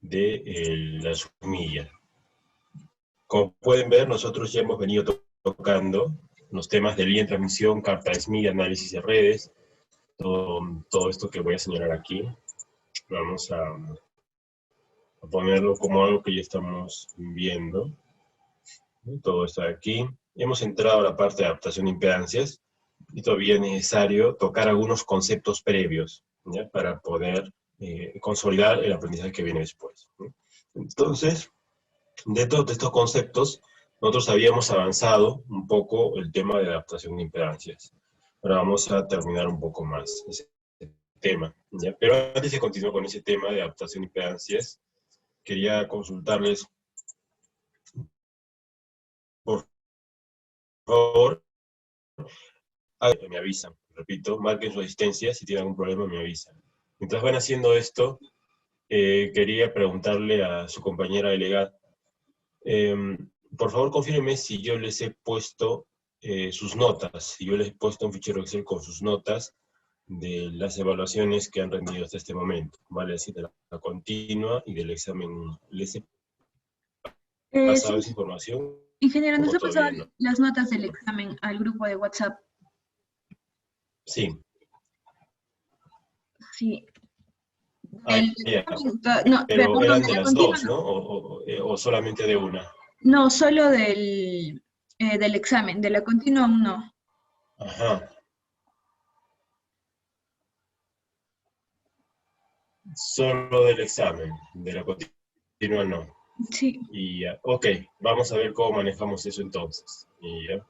de la submilla. Como pueden ver, nosotros ya hemos venido tocando los temas de línea de transmisión, carta de SMI, análisis de redes, todo esto que voy a señalar aquí. Vamos a ponerlo como algo que ya estamos viendo. Todo esto de aquí. Hemos entrado a la parte de adaptación de impedancias y todavía es necesario tocar algunos conceptos previos, ¿ya? Para poder consolidar el aprendizaje que viene después, ¿no? Entonces, dentro de estos conceptos, nosotros habíamos avanzado un poco el tema de adaptación de impedancias. Ahora vamos a terminar un poco más ese tema, ¿ya? Pero antes de continuar con ese tema de adaptación de impedancias, quería consultarles, por favor, me avisan, repito, marquen su asistencia, si tienen algún problema me avisan. Mientras van haciendo esto, quería preguntarle a su compañera delegada, por favor confírmeme si yo les he puesto sus notas, si yo les he puesto un fichero Excel con sus notas de las evaluaciones que han rendido hasta este momento, ¿vale? Así de la continua y del examen 1. ¿Les he pasado esa Sí, información ingeniero, nos o ha pasado todavía no? las notas del examen al grupo de WhatsApp. Sí. Sí. Ah, ya. No, Pero perdón, eran de de la las continua dos, no. ¿no? O solamente de una. No, solo del examen, de la continua aún no. Ajá. Solo del examen, de la continua no. Sí, Y ya, ok, vamos a ver cómo manejamos eso entonces. Y ya,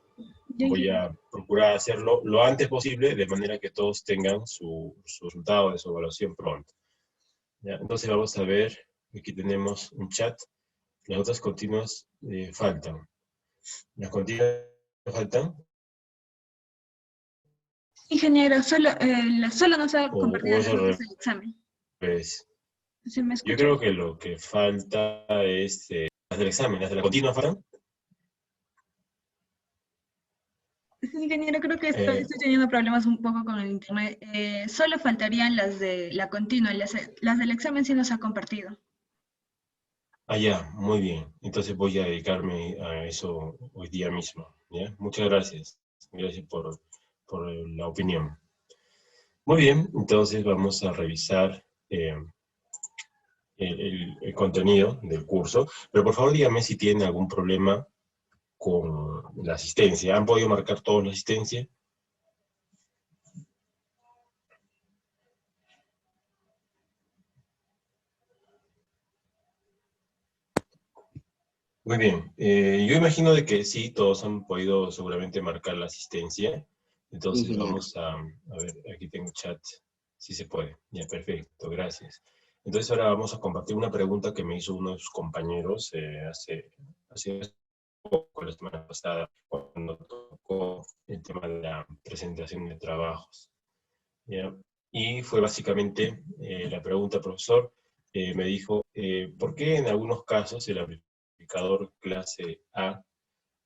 ya, voy a procurar hacerlo lo antes posible, de manera que todos tengan su resultado de su evaluación pronto. ¿Ya? Entonces vamos a ver, aquí tenemos un chat. Las otras continuas faltan. ¿Las continuas faltan? ingeniero, solo nos ha compartido O es las al notas del examen. revés? ¿Se me Yo escucha? creo que lo que falta es las del examen, las de la continua faltan. Sí, ingeniero, creo que Eh, estoy teniendo problemas un poco con el internet. Solo faltarían las de la continua, las del examen sí nos ha compartido. ya, muy bien. Entonces voy a dedicarme a eso hoy día mismo. ¿Ya? Muchas gracias. Gracias por la opinión. Muy bien, entonces vamos a revisar el contenido del curso. Pero por favor dígame si tienen algún problema con la asistencia. ¿Han podido marcar toda la asistencia? Muy bien. Yo imagino de que sí, todos han podido seguramente marcar la asistencia. Entonces Ingeniero. vamos a ver, aquí tengo chat, si se puede. Ya, perfecto, gracias. Entonces ahora vamos a compartir una pregunta que me hizo uno de sus compañeros hace poco, la semana pasada, cuando tocó el tema de la presentación de trabajos. ¿Ya? Y fue básicamente la pregunta, profesor, me dijo, ¿por qué en algunos casos el aplicador clase A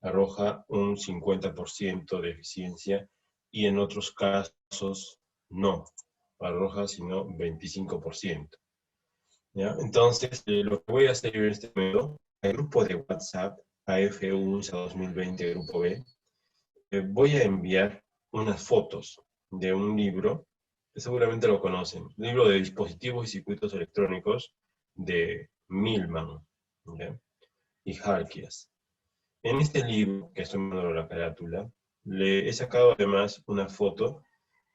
arroja un 50% de eficiencia y en otros casos no arroja sino 25%? ¿Ya? Entonces, lo que voy a hacer yo en este momento, el grupo de WhatsApp, AF1 2020 Grupo B, voy a enviar unas fotos de un libro, que seguramente lo conocen, un libro de dispositivos y circuitos electrónicos de Millman, ¿ya? Y Harkias. En este libro, que estoy mandando la carátula, le he sacado además una foto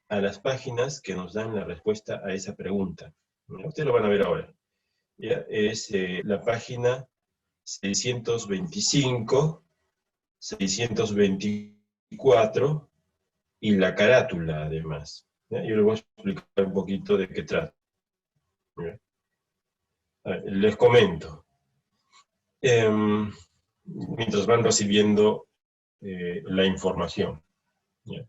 a las páginas que nos dan la respuesta a esa pregunta. ¿Ya? Ustedes lo van a ver ahora. ¿Ya? Es la página 625, 624 y la carátula además. ¿Ya? Yo les voy a explicar un poquito de qué trata. ¿Ya? Les comento. Mientras van recibiendo la información. ¿Ya?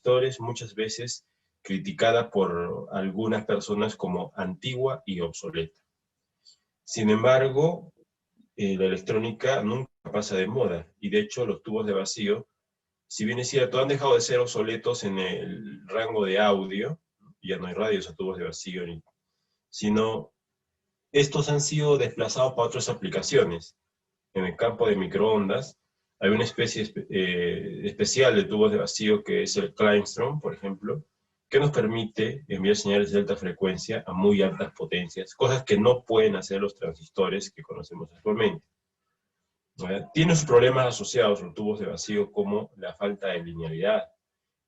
transistores, muchas veces criticada por algunas personas como antigua y obsoleta. Sin embargo, la electrónica nunca pasa de moda, y de hecho los tubos de vacío, si bien es cierto, han dejado de ser obsoletos en el rango de audio, ya no hay radios a tubos de vacío, sino estos han sido desplazados para otras aplicaciones. En el campo de microondas hay una especie especial de tubos de vacío que es el Kleinstrom, por ejemplo, que nos permite enviar señales de alta frecuencia a muy altas potencias, cosas que no pueden hacer los transistores que conocemos actualmente. Tiene sus problemas asociados los tubos de vacío como la falta de linealidad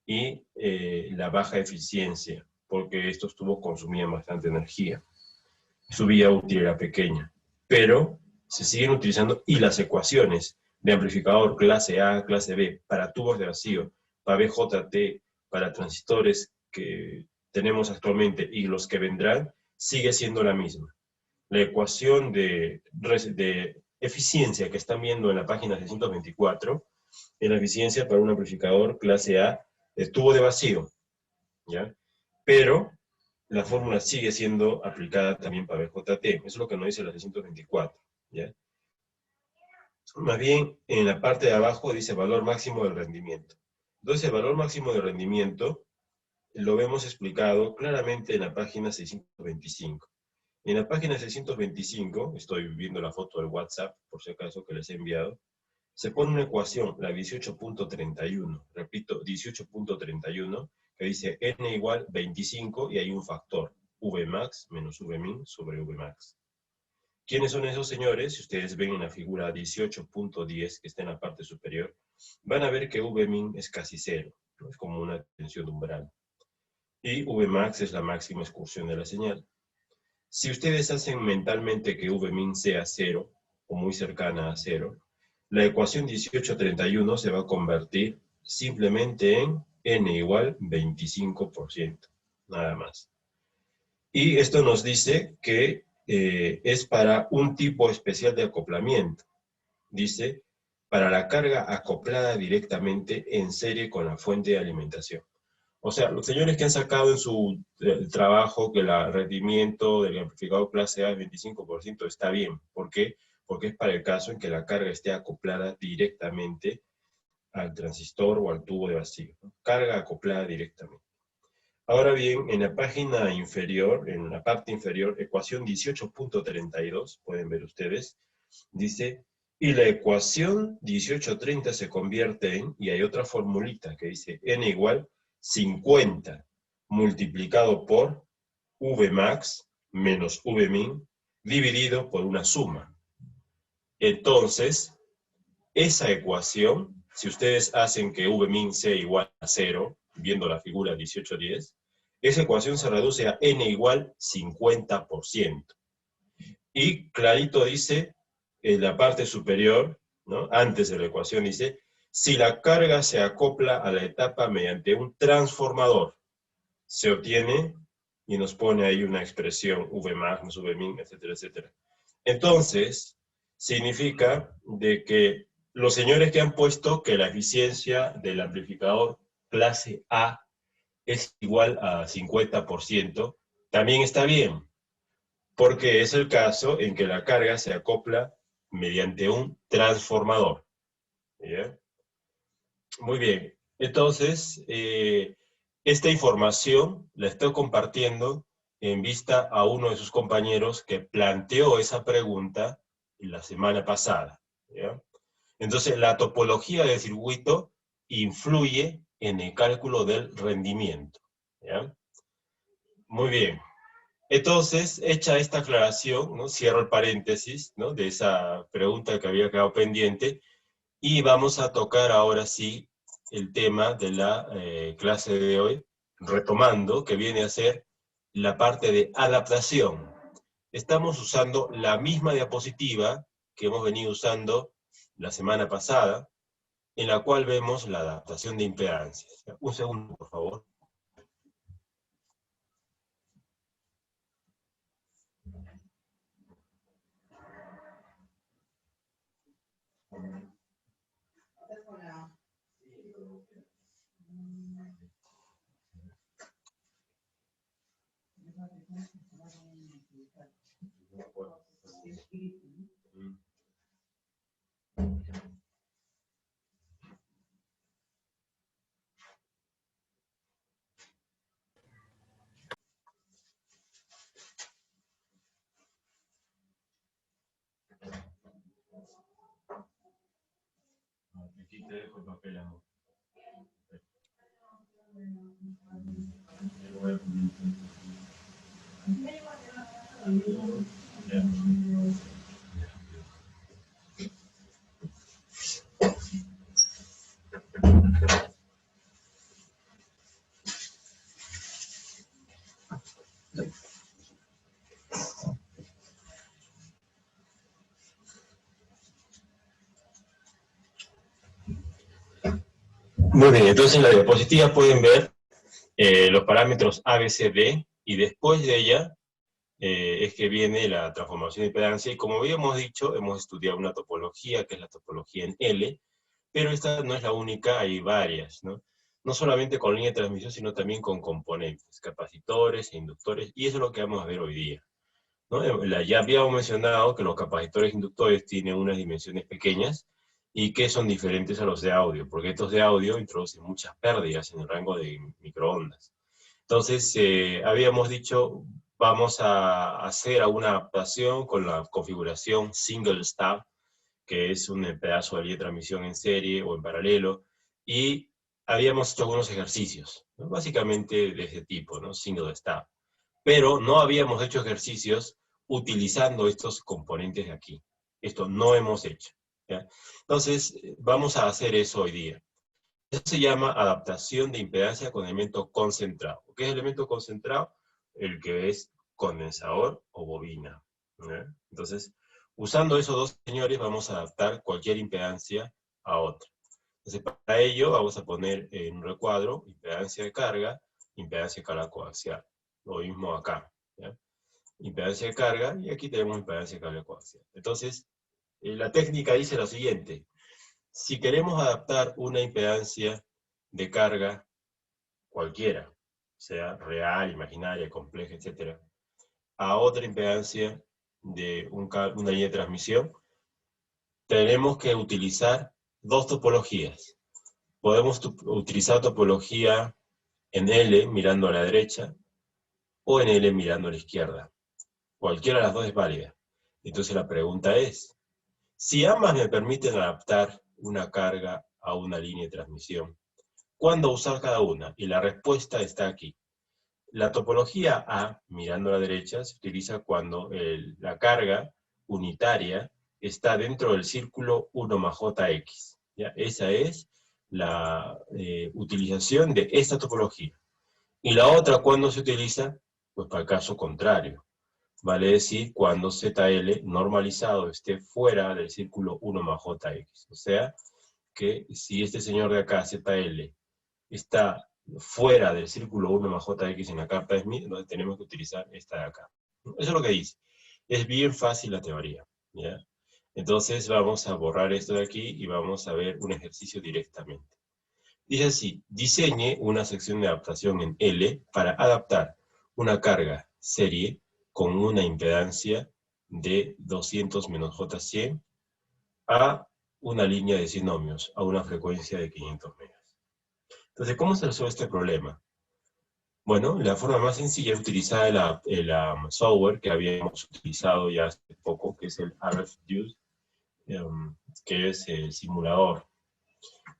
y la baja eficiencia, porque estos tubos consumían bastante energía. Su vida útil era pequeña, pero se siguen utilizando y las ecuaciones de amplificador clase A, clase B, para tubos de vacío, para BJT, para transistores que tenemos actualmente y los que vendrán, sigue siendo la misma. La ecuación de eficiencia que están viendo en la página 624 es la eficiencia para un amplificador clase A de tubo de vacío, ¿ya? Pero la fórmula sigue siendo aplicada también para BJT. Eso es lo que nos dice la 624, ¿ya? Más bien, en la parte de abajo dice valor máximo del rendimiento. Entonces, el valor máximo de rendimiento lo vemos explicado claramente en la página 625. En la página 625, estoy viendo la foto del WhatsApp, por si acaso que les he enviado, se pone una ecuación, la 18.31, repito, 18.31, que dice n igual 25 y hay un factor, Vmax menos Vmin sobre Vmax. ¿Quiénes son esos señores? Si ustedes ven en la figura 18.10, que está en la parte superior, van a ver que Vmin es casi cero, ¿no? Es como una tensión umbral. Y Vmax es la máxima excursión de la señal. Si ustedes hacen mentalmente que Vmin sea cero, o muy cercana a cero, la ecuación 1831 se va a convertir simplemente en n igual 25%, nada más. Y esto nos dice que es para un tipo especial de acoplamiento. Dice, para la carga acoplada directamente en serie con la fuente de alimentación. O sea, los señores que han sacado en su trabajo que el rendimiento del amplificador clase A es 25% está bien. ¿Por qué? Porque es para el caso en que la carga esté acoplada directamente al transistor o al tubo de vacío, ¿no? Carga acoplada directamente. Ahora bien, en la página inferior, en la parte inferior, ecuación 18.32, pueden ver ustedes, dice, y la ecuación 1830 se convierte en, y hay otra formulita que dice n igual 50 multiplicado por Vmax menos Vmin dividido por una suma. Entonces, esa ecuación, si ustedes hacen que Vmin sea igual a 0, viendo la figura 1810, esa ecuación se reduce a n igual 50%. Y clarito dice, en la parte superior, ¿no? Antes de la ecuación dice, si la carga se acopla a la etapa mediante un transformador, se obtiene, y nos pone ahí una expresión, Vmax más Vmin, etcétera, etcétera. Entonces, significa de que los señores que han puesto que la eficiencia del amplificador clase A es igual a 50%, también está bien, porque es el caso en que la carga se acopla mediante un transformador. ¿Ya? Muy bien. Entonces, esta información la estoy compartiendo en vista a uno de sus compañeros que planteó esa pregunta la semana pasada, ¿ya? Entonces, la topología del circuito influye en el cálculo del rendimiento, ¿ya? Muy bien. Entonces, hecha esta aclaración, ¿no? Cierro el paréntesis, ¿no? De esa pregunta que había quedado pendiente y vamos a tocar ahora sí el tema de la clase de hoy, retomando, que viene a ser la parte de adaptación. Estamos usando la misma diapositiva que hemos venido usando la semana pasada, en la cual vemos la adaptación de impedancias. Un segundo, por favor. Aquí te dejo el papel, amor. Muy bien, entonces en la diapositiva pueden ver los parámetros A, B, C, D, y después de ella es que viene la transformación de impedancia, y como habíamos dicho, hemos estudiado una topología, que es la topología en L, pero esta no es la única, hay varias, ¿no? No solamente con línea de transmisión, sino también con componentes, capacitores e inductores, y eso es lo que vamos a ver hoy día, ¿no? Ya habíamos mencionado que los capacitores inductores tienen unas dimensiones pequeñas, y que son diferentes a los de audio, porque estos de audio introducen muchas pérdidas en el rango de microondas. Entonces, habíamos dicho, vamos a hacer alguna adaptación con la configuración single stub, que es un pedazo de línea de transmisión en serie o en paralelo, y habíamos hecho algunos ejercicios, ¿no? Básicamente de ese tipo, ¿no? Single stub. Pero no habíamos hecho ejercicios utilizando estos componentes de aquí. Esto no hemos hecho, ¿ya? Entonces, vamos a hacer eso hoy día. Eso se llama adaptación de impedancia con elemento concentrado. ¿Qué es elemento concentrado? El que es condensador o bobina, ¿eh? Entonces, usando esos dos señores, vamos a adaptar cualquier impedancia a otra. Entonces, para ello, vamos a poner en un recuadro impedancia de carga, impedancia de carga coaxial. Lo mismo acá, ¿ya? Impedancia de carga, y aquí tenemos impedancia de carga coaxial. Entonces, la técnica dice lo siguiente: si queremos adaptar una impedancia de carga cualquiera, sea real, imaginaria, compleja, etc., a otra impedancia de una línea de transmisión, tenemos que utilizar dos topologías. Podemos utilizar topología en L mirando a la derecha o en L mirando a la izquierda. Cualquiera de las dos es válida. Entonces la pregunta es, si ambas me permiten adaptar una carga a una línea de transmisión, ¿cuándo usar cada una? Y la respuesta está aquí. La topología A, mirando a la derecha, se utiliza cuando la carga unitaria está dentro del círculo 1 más JX. ¿Ya? Esa es la utilización de esta topología. Y la otra, ¿cuándo se utiliza? Pues para el caso contrario. Vale decir, cuando ZL normalizado esté fuera del círculo 1 más JX. O sea, que si este señor de acá, ZL, está fuera del círculo 1 más JX en la carta de Smith, entonces tenemos que utilizar esta de acá. Eso es lo que dice. Es bien fácil la teoría, ¿ya? Entonces vamos a borrar esto de aquí y vamos a ver un ejercicio directamente. Dice así: diseñe una sección de adaptación en L para adaptar una carga serie con una impedancia de 200 menos J100 a una línea de 100 ohmios a una frecuencia de 500 megas. Entonces, ¿cómo se resuelve este problema? Bueno, la forma más sencilla es utilizar el software que habíamos utilizado ya hace poco, que es el RFDuce, que es el simulador.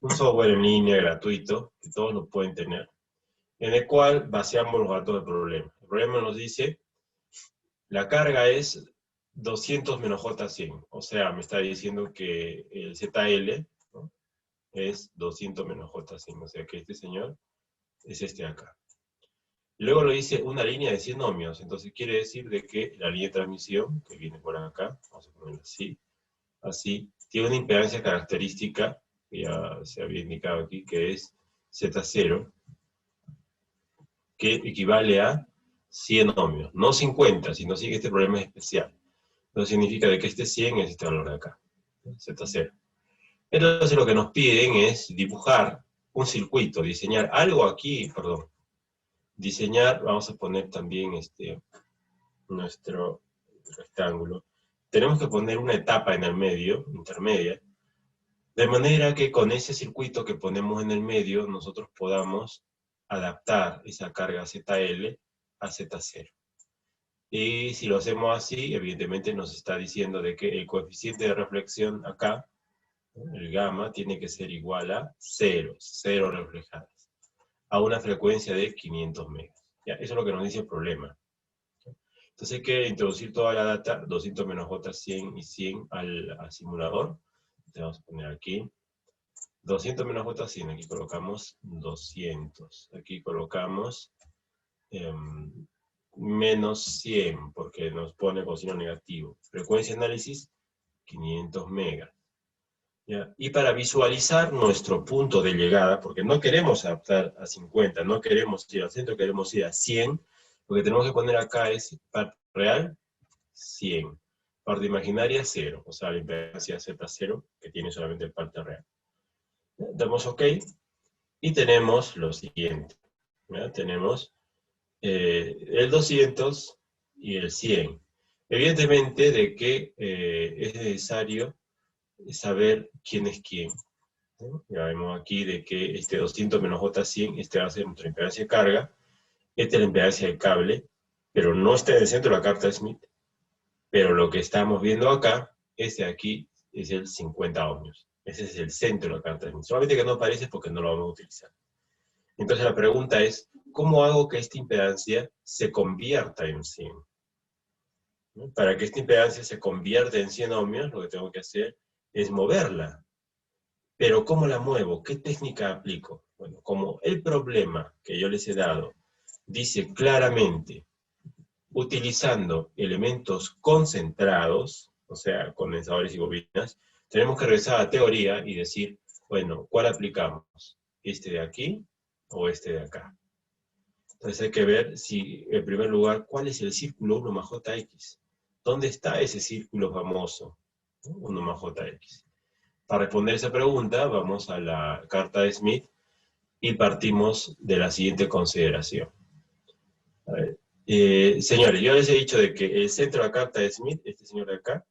Un software en línea gratuito, que todos lo pueden tener, en el cual vaciamos los datos del problema. El problema nos dice, la carga es 200 menos J100, o sea, me está diciendo que el ZL, ¿no?, es 200 menos J100, o sea que este señor es este de acá. Luego lo dice una línea de 100 ohmios, entonces quiere decir de que la línea de transmisión, que viene por acá, vamos a ponerlo así, tiene una impedancia característica, que ya se había indicado aquí, que es Z0, que equivale a 100 ohmios, no 50, sino que este problema es especial. Entonces significa de que este 100 es este valor de acá, Z0. Entonces lo que nos piden es dibujar un circuito, diseñar algo aquí, perdón. Diseñar, vamos a poner también nuestro rectángulo, tenemos que poner una etapa en el medio, intermedia, de manera que con ese circuito que ponemos en el medio, nosotros podamos adaptar esa carga ZL a Z0. Y si lo hacemos así, evidentemente nos está diciendo de que el coeficiente de reflexión acá, el gamma, tiene que ser igual a 0, 0 reflejadas, a una frecuencia de 500 megas. ¿Ya? Eso es lo que nos dice el problema. Entonces hay que introducir toda la data, 200 menos J, 100 y 100 al simulador. Entonces vamos a poner aquí 200 menos J, 100. Aquí colocamos 200. Aquí colocamos menos 100, porque nos pone coseno negativo. Frecuencia de análisis, 500 megas. ¿Ya? Y para visualizar nuestro punto de llegada, porque no queremos adaptar a 50, no queremos ir al centro, queremos ir a 100, lo que tenemos que poner acá es parte real, 100. Parte imaginaria, 0. O sea, la impedancia Z0, que tiene solamente parte real. ¿Ya? Damos OK, y tenemos lo siguiente. ¿Ya? Tenemos el 200 y el 100. Evidentemente de que es necesario saber quién es quién. ¿No? Ya vemos aquí de que este 200 menos J100, este va a ser nuestra impedancia de carga, esta es la impedancia del cable, pero no está en el centro de la carta de Smith, pero lo que estamos viendo acá, este de aquí es el 50 ohmios. Ese es el centro de la carta de Smith. Solamente que no aparece porque no lo vamos a utilizar. Entonces la pregunta es, ¿cómo hago que esta impedancia se convierta en 100? ¿No? Para que esta impedancia se convierta en 100 ohmios, lo que tengo que hacer es moverla. Pero ¿cómo la muevo? ¿Qué técnica aplico? Bueno, como el problema que yo les he dado dice claramente, utilizando elementos concentrados, o sea, condensadores y bobinas, tenemos que regresar a la teoría y decir, bueno, ¿cuál aplicamos? ¿Este de aquí o este de acá? Entonces hay que ver si, en primer lugar, ¿cuál es el círculo 1 más JX? ¿Dónde está ese círculo famoso, 1 más JX? Para responder esa pregunta, vamos a la carta de Smith y partimos de la siguiente consideración. A ver, señores, yo les he dicho de que el centro de la carta de Smith, este señor de acá,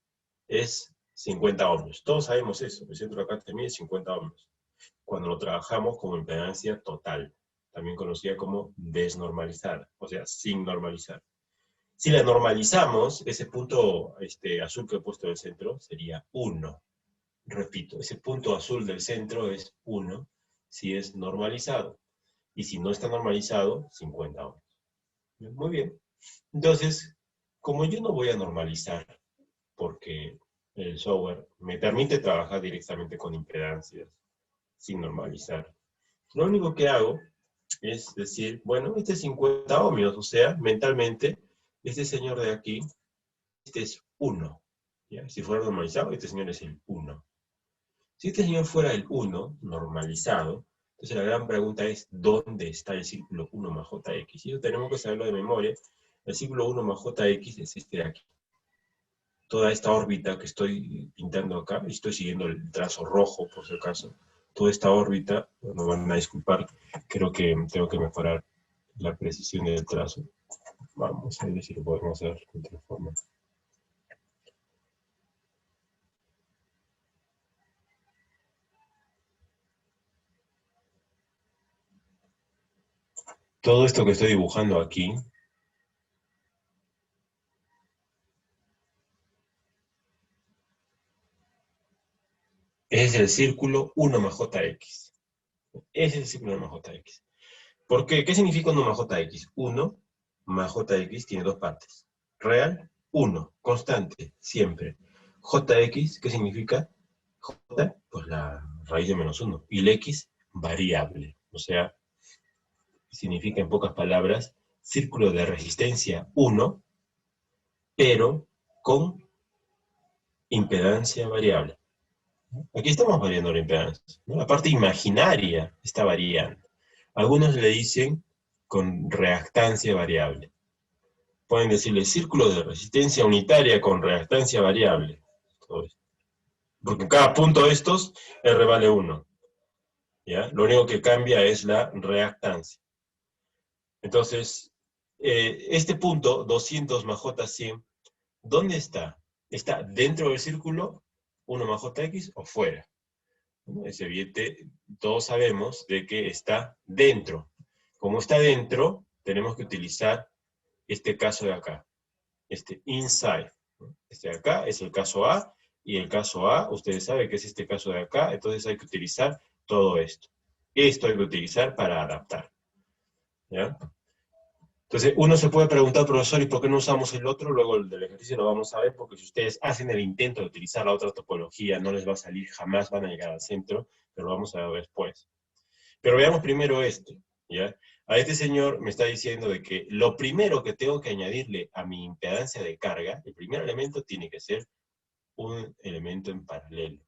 es 50 ohmios. Todos sabemos eso, el centro de la carta de Smith es 50 ohmios. Cuando lo trabajamos como impedancia total, también conocida como desnormalizada, o sea, sin normalizar. Si la normalizamos, ese punto azul que he puesto en el centro sería 1. Repito, ese punto azul del centro es 1 si es normalizado. Y si no está normalizado, 50 ohmios. Muy bien. Entonces, como yo no voy a normalizar, porque el software me permite trabajar directamente con impedancias sin normalizar, lo único que hago es decir, bueno, este es 50 ohmios, o sea, mentalmente, este señor de aquí, este es 1. ¿Ya? Si fuera normalizado, este señor es el 1. Si este señor fuera el 1, normalizado, entonces la gran pregunta es, ¿dónde está el círculo 1 más JX? Y eso tenemos que saberlo de memoria. El círculo 1 más JX es este de aquí. Toda esta órbita que estoy pintando acá, y estoy siguiendo el trazo rojo, por si acaso, toda esta órbita, me van a disculpar, creo que tengo que mejorar la precisión del trazo. Vamos a ver si lo podemos hacer de otra forma. Todo esto que estoy dibujando aquí, es el círculo 1 más JX. Ese es el círculo 1 más JX. ¿Por qué? ¿Qué significa 1 más JX? 1 más JX tiene dos partes. Real, 1, constante, siempre. JX, ¿qué significa? J, pues la raíz de menos 1. Y el X, variable. O sea, significa en pocas palabras, círculo de resistencia 1, pero con impedancia variable. Aquí estamos variando la impedancia, ¿no? La parte imaginaria está variando. Algunos le dicen con reactancia variable. Pueden decirle círculo de resistencia unitaria con reactancia variable. Porque en cada punto de estos, R vale 1. ¿Ya? Lo único que cambia es la reactancia. Entonces, este punto, 200 más J100, ¿Dónde está? ¿Está dentro del círculo 1 más jx o fuera? ¿No? Es evidente, todos sabemos de que está dentro. Como está dentro, tenemos que utilizar este caso de acá, este inside. ¿No? Este de acá es el caso A, y el caso A, ustedes saben que es este caso de acá, entonces hay que utilizar todo esto. Esto hay que utilizar para adaptar. ¿Ya? Entonces, uno se puede preguntar, profesor, ¿y por qué no usamos el otro? Luego el del ejercicio lo vamos a ver, porque si ustedes hacen el intento de utilizar la otra topología, no les va a salir, jamás van a llegar al centro, pero lo vamos a ver después. Pero veamos primero esto, ¿ya? A este señor me está diciendo de que lo primero que tengo que añadirle a mi impedancia de carga, el primer elemento tiene que ser un elemento en paralelo.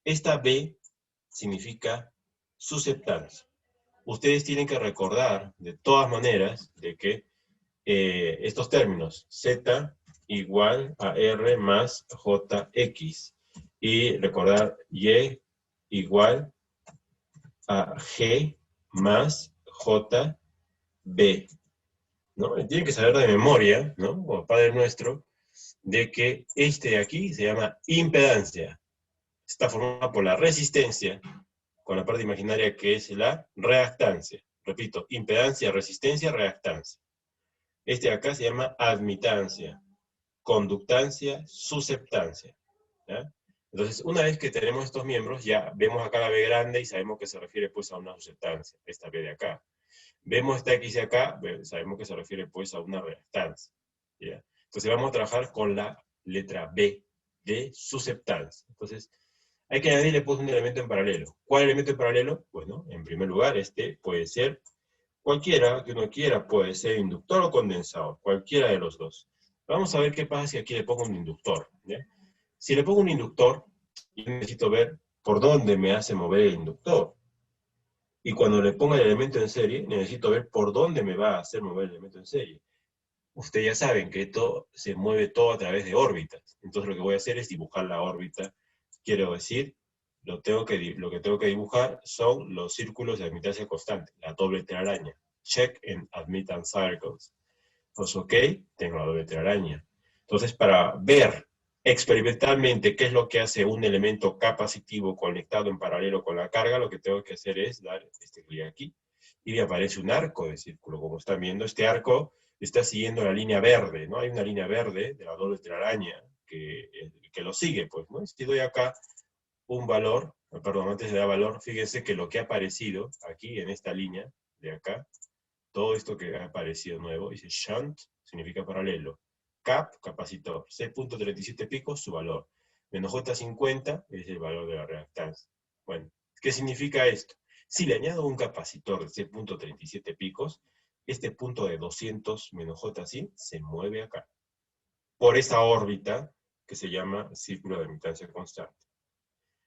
Esta B significa susceptancia. Ustedes tienen que recordar, de todas maneras, de que estos términos, Z igual a R más JX, y recordar Y igual a G más JB, ¿no? Y tienen que saber de memoria, ¿no? Como Padre Nuestro, de que este de aquí se llama impedancia. Está formada por la resistencia, con la parte imaginaria que es la reactancia. Repito, impedancia, resistencia, reactancia. Este de acá se llama admitancia, conductancia, susceptancia. ¿Ya? Entonces, una vez que tenemos estos miembros, ya vemos acá la B grande y sabemos que se refiere pues a una susceptancia, esta B de acá. Vemos esta X de acá, sabemos que se refiere pues a una reactancia. ¿Ya? Entonces vamos a trabajar con la letra B de susceptancia. Entonces, hay que añadirle pues un elemento en paralelo. ¿Cuál elemento en paralelo? Bueno, en primer lugar, este puede ser cualquiera que uno quiera, puede ser inductor o condensador, cualquiera de los dos. Vamos a ver qué pasa si aquí le pongo un inductor. ¿Ya? Si le pongo un inductor, yo necesito ver por dónde me hace mover el inductor. Y cuando le ponga el elemento en serie, necesito ver por dónde me va a hacer mover el elemento en serie. Ustedes ya saben que esto se mueve todo a través de órbitas. Entonces lo que voy a hacer es dibujar la órbita. Quiero decir, lo que tengo que dibujar son los círculos de admitancia constante, la doble telaraña. Check in admittance circles. Pues ok, tengo la doble telaraña. Entonces, para ver experimentalmente qué es lo que hace un elemento capacitivo conectado en paralelo con la carga, lo que tengo que hacer es dar este clic aquí, y me aparece un arco de círculo. Como están viendo, este arco está siguiendo la línea verde, ¿no? Hay una línea verde de la doble telaraña que lo sigue, pues, ¿no? Si doy acá un valor, perdón, antes de dar valor, fíjense que lo que ha aparecido aquí en esta línea de acá, todo esto que ha aparecido nuevo, dice shunt, significa paralelo. Cap, capacitor. C.37 picos, su valor. Menos J50 es el valor de la reactancia. Bueno, ¿qué significa esto? Si le añado un capacitor de C.37 picos, este punto de 200 menos J100 se mueve acá. Por esa órbita que se llama círculo de admitancia constante.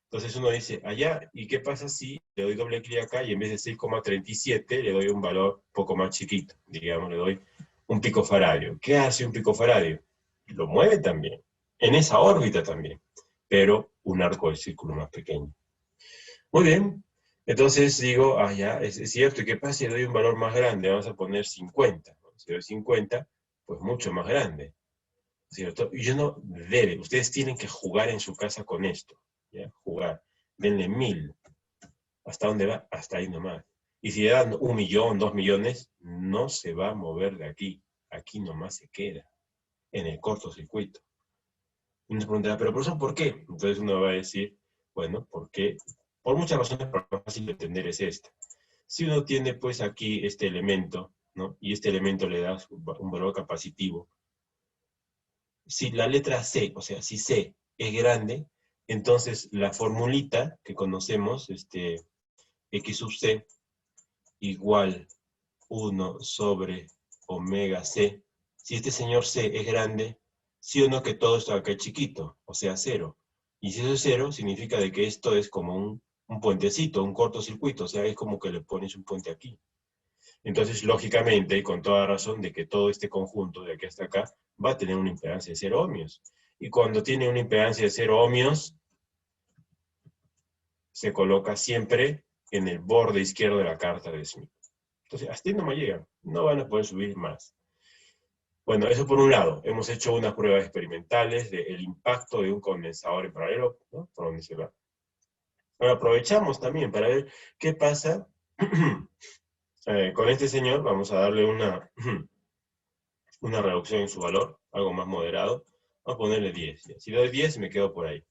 Entonces uno dice, allá, ¿y qué pasa si le doy doble clic acá y en vez de 6,37 le doy un valor un poco más chiquito? Digamos, le doy un picofaradio. ¿Qué hace un picofaradio? Lo mueve también, en esa órbita también, pero un arco del círculo más pequeño. Muy bien, entonces digo, ya, es cierto, ¿y qué pasa si le doy un valor más grande? Vamos a poner 50. Si le doy 50, pues mucho más grande, ¿cierto? Y yo no debe, ustedes tienen que jugar en su casa con esto. ¿Ya? Jugar. Denle 1000. ¿Hasta dónde va? Hasta ahí nomás. Y si le dan 1.000.000, 2.000.000, no se va a mover de aquí. Aquí nomás se queda, en el cortocircuito. Y uno se preguntará, ¿pero profesor, por qué? Entonces uno va a decir, bueno, porque por muchas razones, pero lo más fácil de entender es esta. Si uno tiene pues aquí este elemento, ¿no? Y este elemento le da un valor capacitivo, si la letra C, o sea, si C es grande, entonces la formulita que conocemos, X sub C igual 1 sobre omega C, si este señor C es grande, sí o no que todo esto acá es chiquito, o sea, 0. Y si eso es 0, significa de que esto es como un puentecito, un cortocircuito, o sea, es como que le pones un puente aquí. Entonces, lógicamente, y con toda razón, de que todo este conjunto de aquí hasta acá va a tener una impedancia de 0 ohmios. Y cuando tiene una impedancia de 0 ohmios, se coloca siempre en el borde izquierdo de la carta de Smith. Entonces, hasta ahí no me llegan, no van a poder subir más. Bueno, eso por un lado. Hemos hecho unas pruebas experimentales del impacto de un condensador en paralelo, ¿no? Por donde se va. Ahora aprovechamos también para ver qué pasa con este señor. Vamos a darle una reducción en su valor, algo más moderado. Vamos a ponerle 10. Ya. Si doy 10, me quedo por ahí.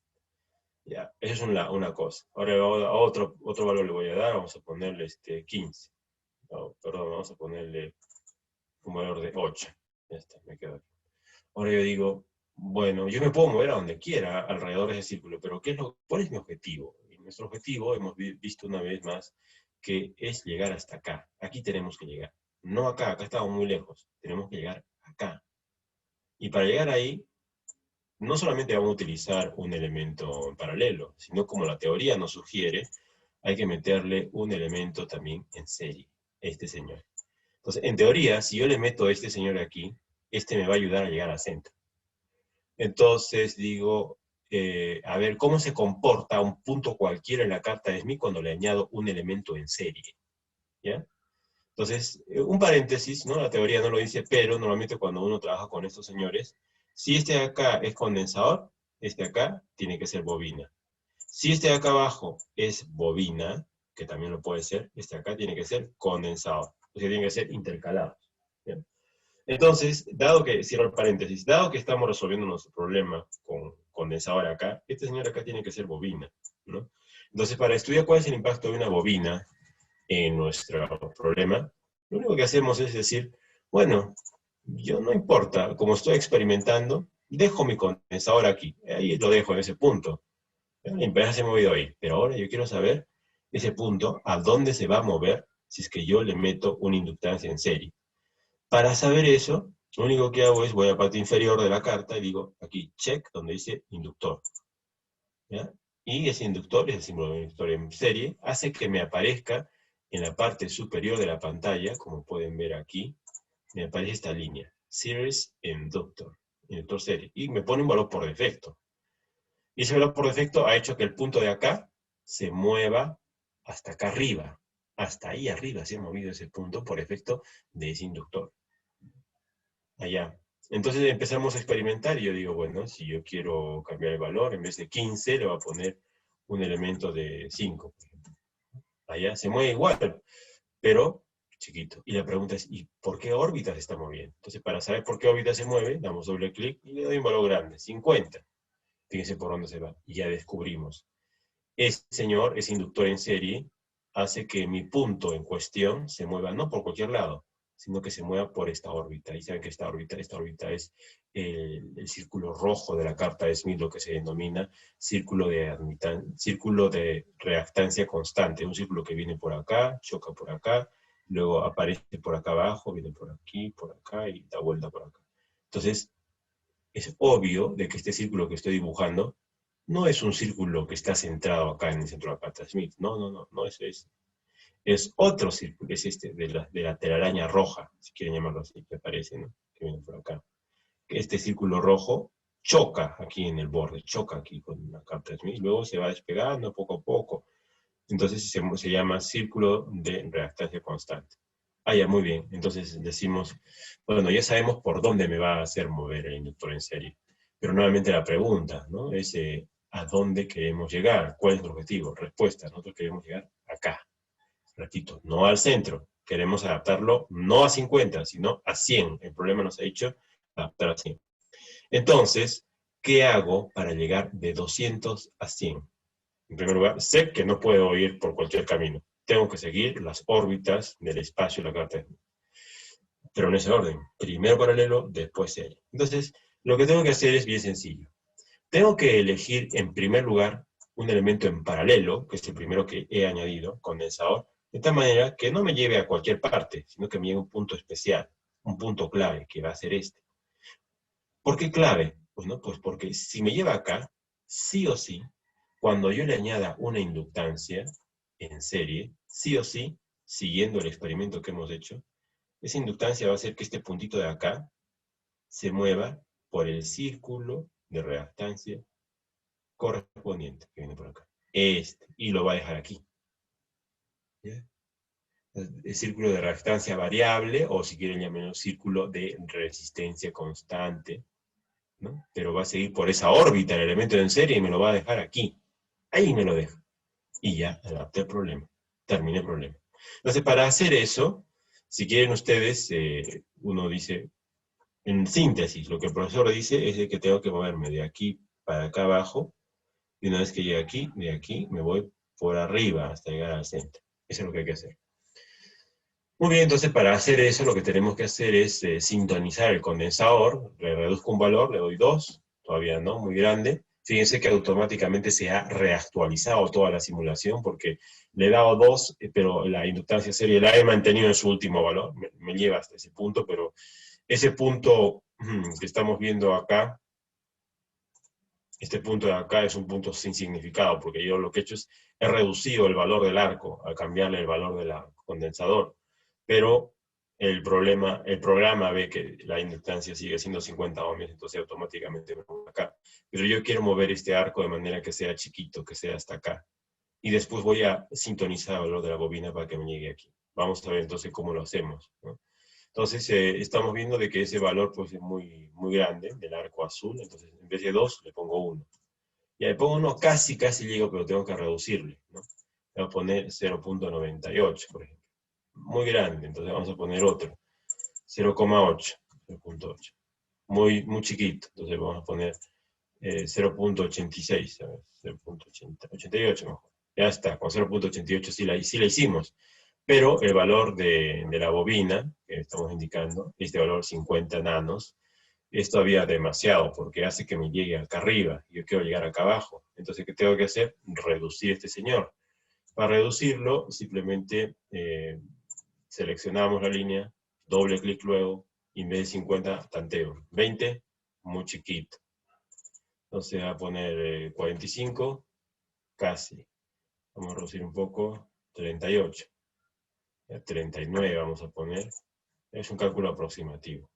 Ya, esa es una cosa. Ahora a otro valor le voy a dar, vamos a ponerle 15. No, perdón, vamos a ponerle un valor de 8. Ya está, me quedo aquí. Ahora yo digo, bueno, yo me puedo mover a donde quiera alrededor de ese círculo, pero ¿cuál es mi objetivo? Y nuestro objetivo, hemos visto una vez más, que es llegar hasta acá. Aquí tenemos que llegar. No acá, acá estamos muy lejos. Tenemos que llegar acá. Y para llegar ahí, no solamente vamos a utilizar un elemento en paralelo, sino como la teoría nos sugiere, hay que meterle un elemento también en serie, este señor. Entonces, en teoría, si yo le meto a este señor aquí, este me va a ayudar a llegar al centro. Entonces digo, a ver, ¿cómo se comporta un punto cualquiera en la carta de Smith cuando le añado un elemento en serie? ¿Ya? Entonces, un paréntesis, ¿no? La teoría no lo dice, pero normalmente cuando uno trabaja con estos señores, si este de acá es condensador, este de acá tiene que ser bobina. Si este de acá abajo es bobina, que también lo puede ser, este de acá tiene que ser condensador. O sea, tiene que ser intercalados. ¿Bien? Entonces, cierro el paréntesis, dado que estamos resolviendo nuestro problema con condensador acá, este señor acá tiene que ser bobina, ¿no? Entonces, para estudiar cuál es el impacto de una bobina en nuestro problema, lo único que hacemos es decir, bueno, yo no importa, como estoy experimentando, dejo mi condensador aquí, ahí lo dejo en ese punto. La impedancia se ha movido ahí, pero ahora yo quiero saber ese punto, a dónde se va a mover si es que yo le meto una inductancia en serie. Para saber eso, lo único que hago es voy a la parte inferior de la carta y digo aquí check, donde dice inductor. ¿Ya? Y ese inductor, es el símbolo de inductor en serie, hace que me aparezca en la parte superior de la pantalla, como pueden ver aquí, me aparece esta línea, Series Inductor, inductor serie, y me pone un valor por defecto. Y ese valor por defecto ha hecho que el punto de acá se mueva hasta acá arriba. Hasta ahí arriba se ha movido ese punto por efecto de ese inductor. Allá. Entonces empezamos a experimentar y yo digo, bueno, si yo quiero cambiar el valor, en vez de 15 le voy a poner un elemento de 5. Allá se mueve igual, pero chiquito. Y la pregunta es, ¿y por qué órbita se está moviendo? Entonces, para saber por qué órbita se mueve, damos doble clic y le doy un valor grande, 50. Fíjense por dónde se va. Y ya descubrimos. Este señor, ese inductor en serie, hace que mi punto en cuestión se mueva no por cualquier lado, sino que se mueva por esta órbita. Y saben que esta órbita es el círculo rojo de la carta de Smith, lo que se denomina círculo de reactancia constante. Un círculo que viene por acá, choca por acá, luego aparece por acá abajo, viene por aquí, por acá y da vuelta por acá. Entonces, es obvio de que este círculo que estoy dibujando no es un círculo que está centrado acá en el centro de la carta Smith. No, no, no, no es ese. Es otro círculo, es este de la telaraña roja, si quieren llamarlo así, me parece, ¿no? Que viene por acá. Este círculo rojo choca aquí en el borde, choca aquí con la carta Smith, luego se va despegando poco a poco. Entonces se llama círculo de reactancia constante. Ah, ya, muy bien. Entonces decimos, bueno, ya sabemos por dónde me va a hacer mover el inductor en serie. Pero nuevamente la pregunta, ¿no? Es ¿a dónde queremos llegar? ¿Cuál es el objetivo? Respuesta, nosotros queremos llegar acá. Repito, no al centro. Queremos adaptarlo no a 50, sino a 100. El problema nos ha dicho adaptar a 100. Entonces, ¿qué hago para llegar de 200 a 100? En primer lugar, sé que no puedo ir por cualquier camino. Tengo que seguir las órbitas del espacio de la carta, pero en ese orden. Primero paralelo, después serie. Entonces, lo que tengo que hacer es bien sencillo. Tengo que elegir en primer lugar un elemento en paralelo, que es el primero que he añadido, condensador, de tal manera que no me lleve a cualquier parte, sino que me lleve a un punto especial, un punto clave, que va a ser este. ¿Por qué clave? Bueno, pues porque si me lleva acá, sí o sí, cuando yo le añada una inductancia en serie, sí o sí, siguiendo el experimento que hemos hecho, esa inductancia va a hacer que este puntito de acá se mueva por el círculo de reactancia correspondiente que viene por acá. Y lo va a dejar aquí. ¿Ya? el círculo de reactancia variable, o si quieren llamarlo círculo de resistencia constante, ¿no? Pero va a seguir por esa órbita el elemento en serie y me lo va a dejar aquí. Ahí me lo deja. Y ya adapté el problema. Terminé el problema. Entonces, para hacer eso, si quieren ustedes, uno dice, en síntesis, lo que el profesor dice es de que tengo que moverme de aquí para acá abajo, y una vez que llegue aquí, de aquí me voy por arriba hasta llegar al centro. Eso es lo que hay que hacer. Muy bien, entonces para hacer eso lo que tenemos que hacer es sintonizar el condensador, le reduzco un valor, le doy 2, todavía no, muy grande. Fíjense que automáticamente se ha reactualizado toda la simulación porque le he dado 2, pero la inductancia serie la he mantenido en su último valor, me lleva hasta ese punto, pero ese punto que estamos viendo acá, este punto de acá es un punto sin significado, porque yo lo que he hecho es, he reducido el valor del arco al cambiarle el valor del condensador, pero el programa ve que la inductancia sigue siendo 50 ohms, entonces automáticamente me pongo acá. Pero yo quiero mover este arco de manera que sea chiquito, que sea hasta acá. Y después voy a sintonizar el valor de la bobina para que me llegue aquí. Vamos a ver entonces cómo lo hacemos, ¿no? Entonces estamos viendo de que ese valor pues, es muy, muy grande, del arco azul, entonces en vez de 2 le pongo 1. Y le pongo 1, casi llego, pero tengo que reducirle, ¿no? Le voy a poner 0.98, por ejemplo. Muy grande, entonces vamos a poner otro. 0,8, 0.8. Muy chiquito, entonces vamos a poner 0.86, 0.88 mejor. Ya está, con 0.88 sí la hicimos. Pero el valor de la bobina, que estamos indicando, este valor 50 nanos, es todavía demasiado, porque hace que me llegue acá arriba, y yo quiero llegar acá abajo. Entonces, ¿qué tengo que hacer? Reducir este señor. Para reducirlo, simplemente seleccionamos la línea, doble clic luego, y en vez de 50, tanteo. 20, muy chiquito. Entonces, voy a poner 45, casi. Vamos a reducir un poco, 38. 39 vamos a poner. Es un cálculo aproximativo.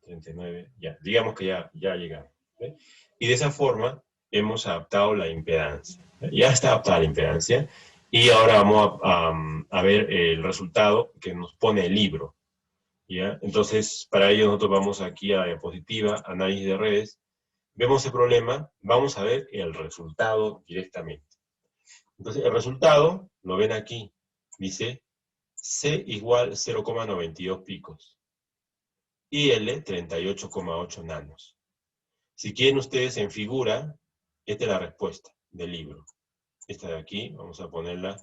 39, ya. Digamos que ya llegamos. ¿Ve? Y de esa forma hemos adaptado la impedancia. Ya está adaptada la impedancia. Y ahora vamos a ver el resultado que nos pone el libro. ¿Ya? Entonces, para ello nosotros vamos aquí a diapositiva, análisis de redes. Vemos el problema, vamos a ver el resultado directamente. Entonces, el resultado, lo ven aquí, dice C igual 0,92 picos y L 38,8 nanos. Si quieren ustedes en figura, esta es la respuesta del libro. Esta de aquí, vamos a ponerla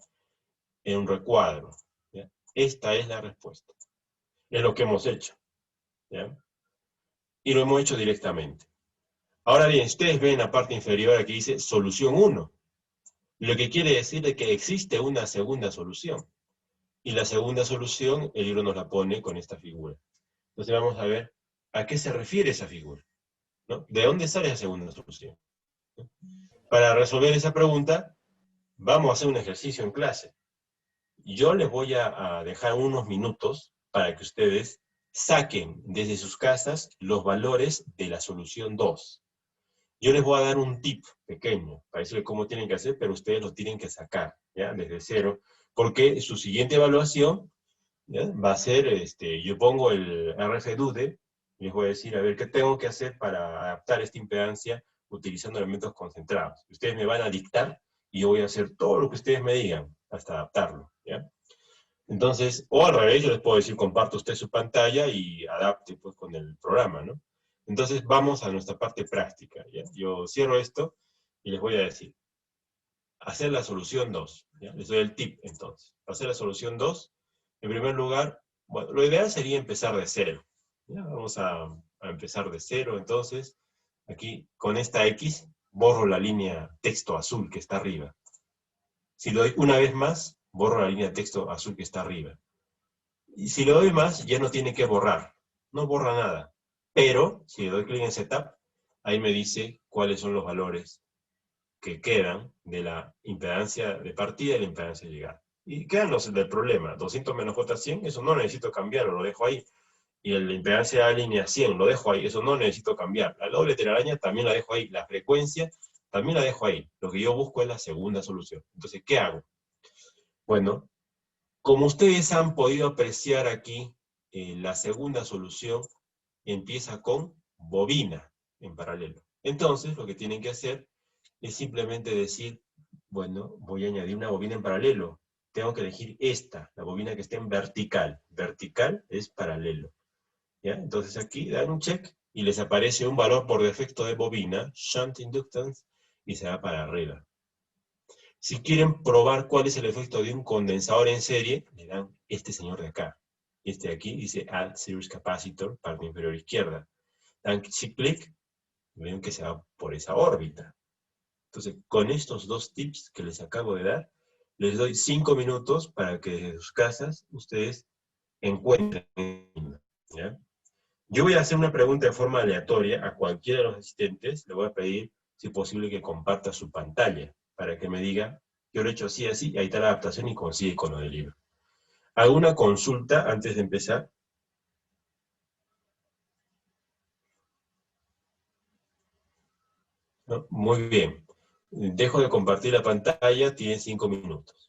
en un recuadro. ¿Ya? Esta es la respuesta. Es lo que hemos hecho. ¿Ya? Y lo hemos hecho directamente. Ahora bien, ustedes ven la parte inferior aquí dice solución 1. Lo que quiere decir es que existe una segunda solución. Y la segunda solución, el libro nos la pone con esta figura. Entonces vamos a ver a qué se refiere esa figura, ¿no? ¿De dónde sale esa segunda solución? ¿No? Para resolver esa pregunta, vamos a hacer un ejercicio en clase. Yo les voy a dejar unos minutos para que ustedes saquen desde sus casas los valores de la solución 2. Yo les voy a dar un tip pequeño para decirles cómo tienen que hacer, pero ustedes lo tienen que sacar, ¿ya? Desde cero, porque su siguiente evaluación, ¿ya? Va a ser, yo pongo el RFDUDE, y les voy a decir, a ver, ¿qué tengo que hacer para adaptar esta impedancia utilizando elementos concentrados? Ustedes me van a dictar y yo voy a hacer todo lo que ustedes me digan hasta adaptarlo, ¿ya? Entonces, o al revés, yo les puedo decir, comparte usted su pantalla y adapte pues con el programa, ¿no? Entonces, vamos a nuestra parte práctica, ¿ya? Yo cierro esto y les voy a decir, hacer la solución 2, ¿ya? Les doy el tip, entonces. Hacer la solución 2, en primer lugar, bueno, lo ideal sería empezar de cero, ¿ya? Vamos a empezar de cero, entonces, aquí, con esta X, borro la línea texto azul que está arriba. Si lo doy una vez más, borro la línea de texto azul que está arriba. Y si le doy más, ya no tiene que borrar. No borra nada. Pero, si le doy clic en Setup, ahí me dice cuáles son los valores que quedan de la impedancia de partida y la impedancia de llegada. Y quedan los del problema. 200 menos J100, eso no necesito cambiarlo, lo dejo ahí. Y la impedancia de la línea 100, lo dejo ahí, eso no necesito cambiar. La doble telaraña también la dejo ahí. La frecuencia también la dejo ahí. Lo que yo busco es la segunda solución. Entonces, ¿qué hago? Bueno, Como ustedes han podido apreciar aquí, la segunda solución empieza con bobina en paralelo. Entonces, lo que tienen que hacer es simplemente decir, bueno, voy a añadir una bobina en paralelo. Tengo que elegir esta, la bobina que esté en vertical. Vertical es paralelo. ¿Ya? Entonces aquí dan un check y les aparece un valor por defecto de bobina, shunt inductance, y se va para arriba. Si quieren probar cuál es el efecto de un condensador en serie, le dan este señor de acá. Este de aquí dice Add Series Capacitor, parte inferior izquierda. Dan clic, y ven que se va por esa órbita. Entonces, con estos dos tips que les acabo de dar, les doy 5 minutos para que desde sus casas ustedes encuentren. ¿Ya? Yo voy a hacer una pregunta de forma aleatoria a cualquiera de los asistentes. Le voy a pedir, si es posible, que comparta su pantalla para que me diga, yo lo he hecho así, así, y ahí está la adaptación y consigue con lo del libro. ¿Alguna consulta antes de empezar? ¿No? Muy bien. Dejo de compartir la pantalla, tiene 5 minutos.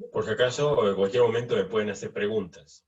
Por si acaso, en cualquier momento me pueden hacer preguntas.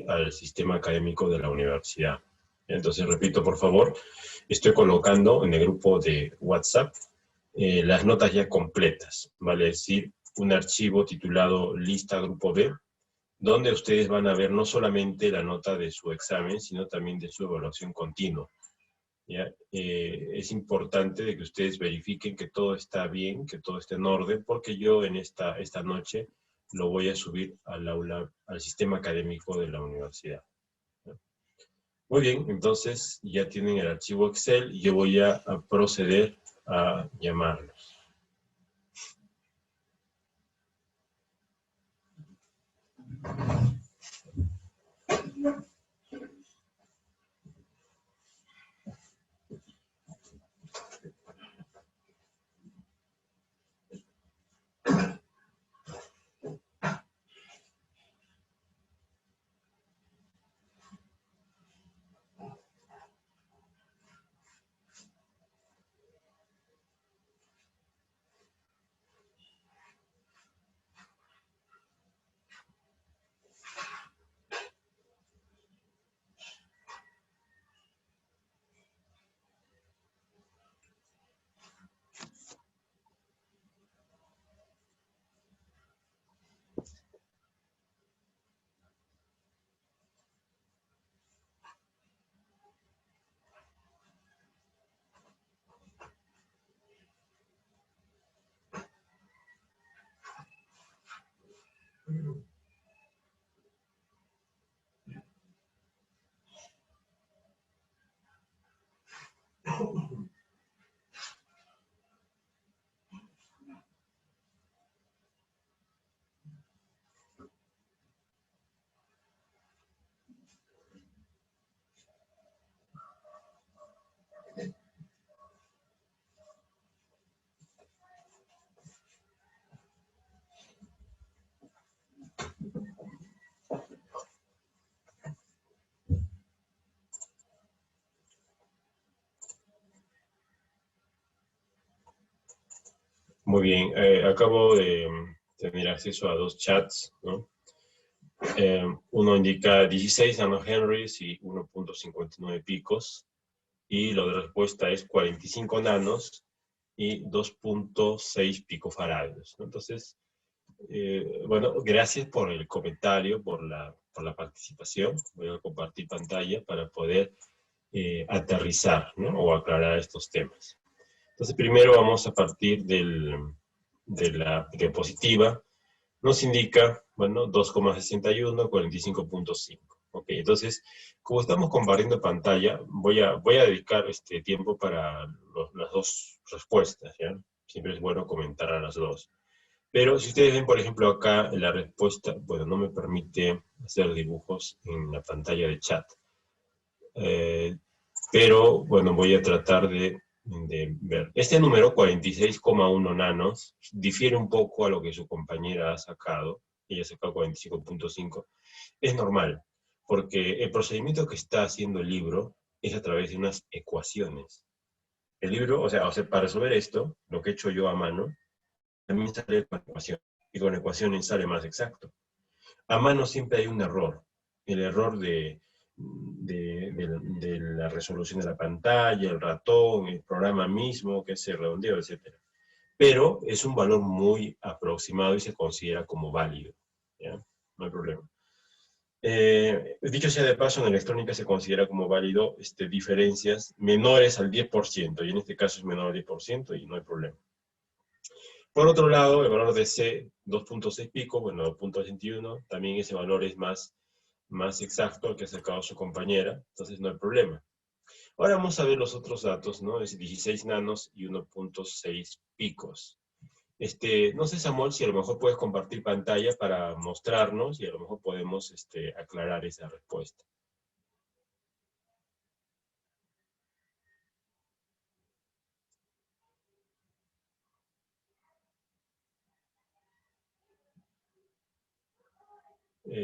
Al sistema académico de la universidad. Entonces, repito, por favor, estoy colocando en el grupo de WhatsApp las notas ya completas, vale decir, un archivo titulado Lista Grupo B, donde ustedes van a ver no solamente la nota de su examen, sino también de su evaluación continua. ¿ya? Es importante de que ustedes verifiquen que todo está bien, que todo esté en orden, porque yo en esta noche lo voy a subir al aula, al sistema académico de la universidad. ¿Ya? Muy bien, entonces ya tienen el archivo Excel y yo voy a proceder a llamarlos. Muy bien, acabo de tener acceso a dos chats, ¿no? Uno indica 16 nanohenries y 1.59 picos, y la otra respuesta es 45 nanos y 2.6 picofarados, ¿no? Entonces, bueno, gracias por el comentario, por la participación. Voy a compartir pantalla para poder aterrizar, ¿no? O aclarar estos temas. Entonces, primero vamos a partir de la diapositiva. Nos indica, bueno, 2,61, 45.5. Ok, entonces, como estamos compartiendo pantalla, voy a dedicar este tiempo para las dos respuestas, ¿ya? Siempre es bueno comentar a las dos. Pero si ustedes ven, por ejemplo, acá la respuesta, bueno, no me permite hacer dibujos en la pantalla de chat. Pero, bueno, voy a tratar de ver. Este número, 46,1 nanos, difiere un poco a lo que su compañera ha sacado. Ella ha sacado 45.5. Es normal, porque el procedimiento que está haciendo el libro es a través de unas ecuaciones. El libro, o sea, para resolver esto, lo que he hecho yo a mano, también sale con ecuaciones, y con ecuaciones sale más exacto. A mano siempre hay un error, el error de la resolución de la pantalla, el ratón, el programa mismo, que se redondeo, etc. Pero es un valor muy aproximado y se considera como válido, ¿ya? No hay problema. Dicho sea de paso, en electrónica se considera como válido diferencias menores al 10%, y en este caso es menor al 10% y no hay problema. Por otro lado, el valor de C, 2.6 pico, bueno, 2.81, también ese valor es más exacto al que ha sacado su compañera, entonces no hay problema. Ahora vamos a ver los otros datos, ¿no? Es 16 nanos y 1.6 picos. No sé, Samuel, si a lo mejor puedes compartir pantalla para mostrarnos y a lo mejor podemos aclarar esa respuesta.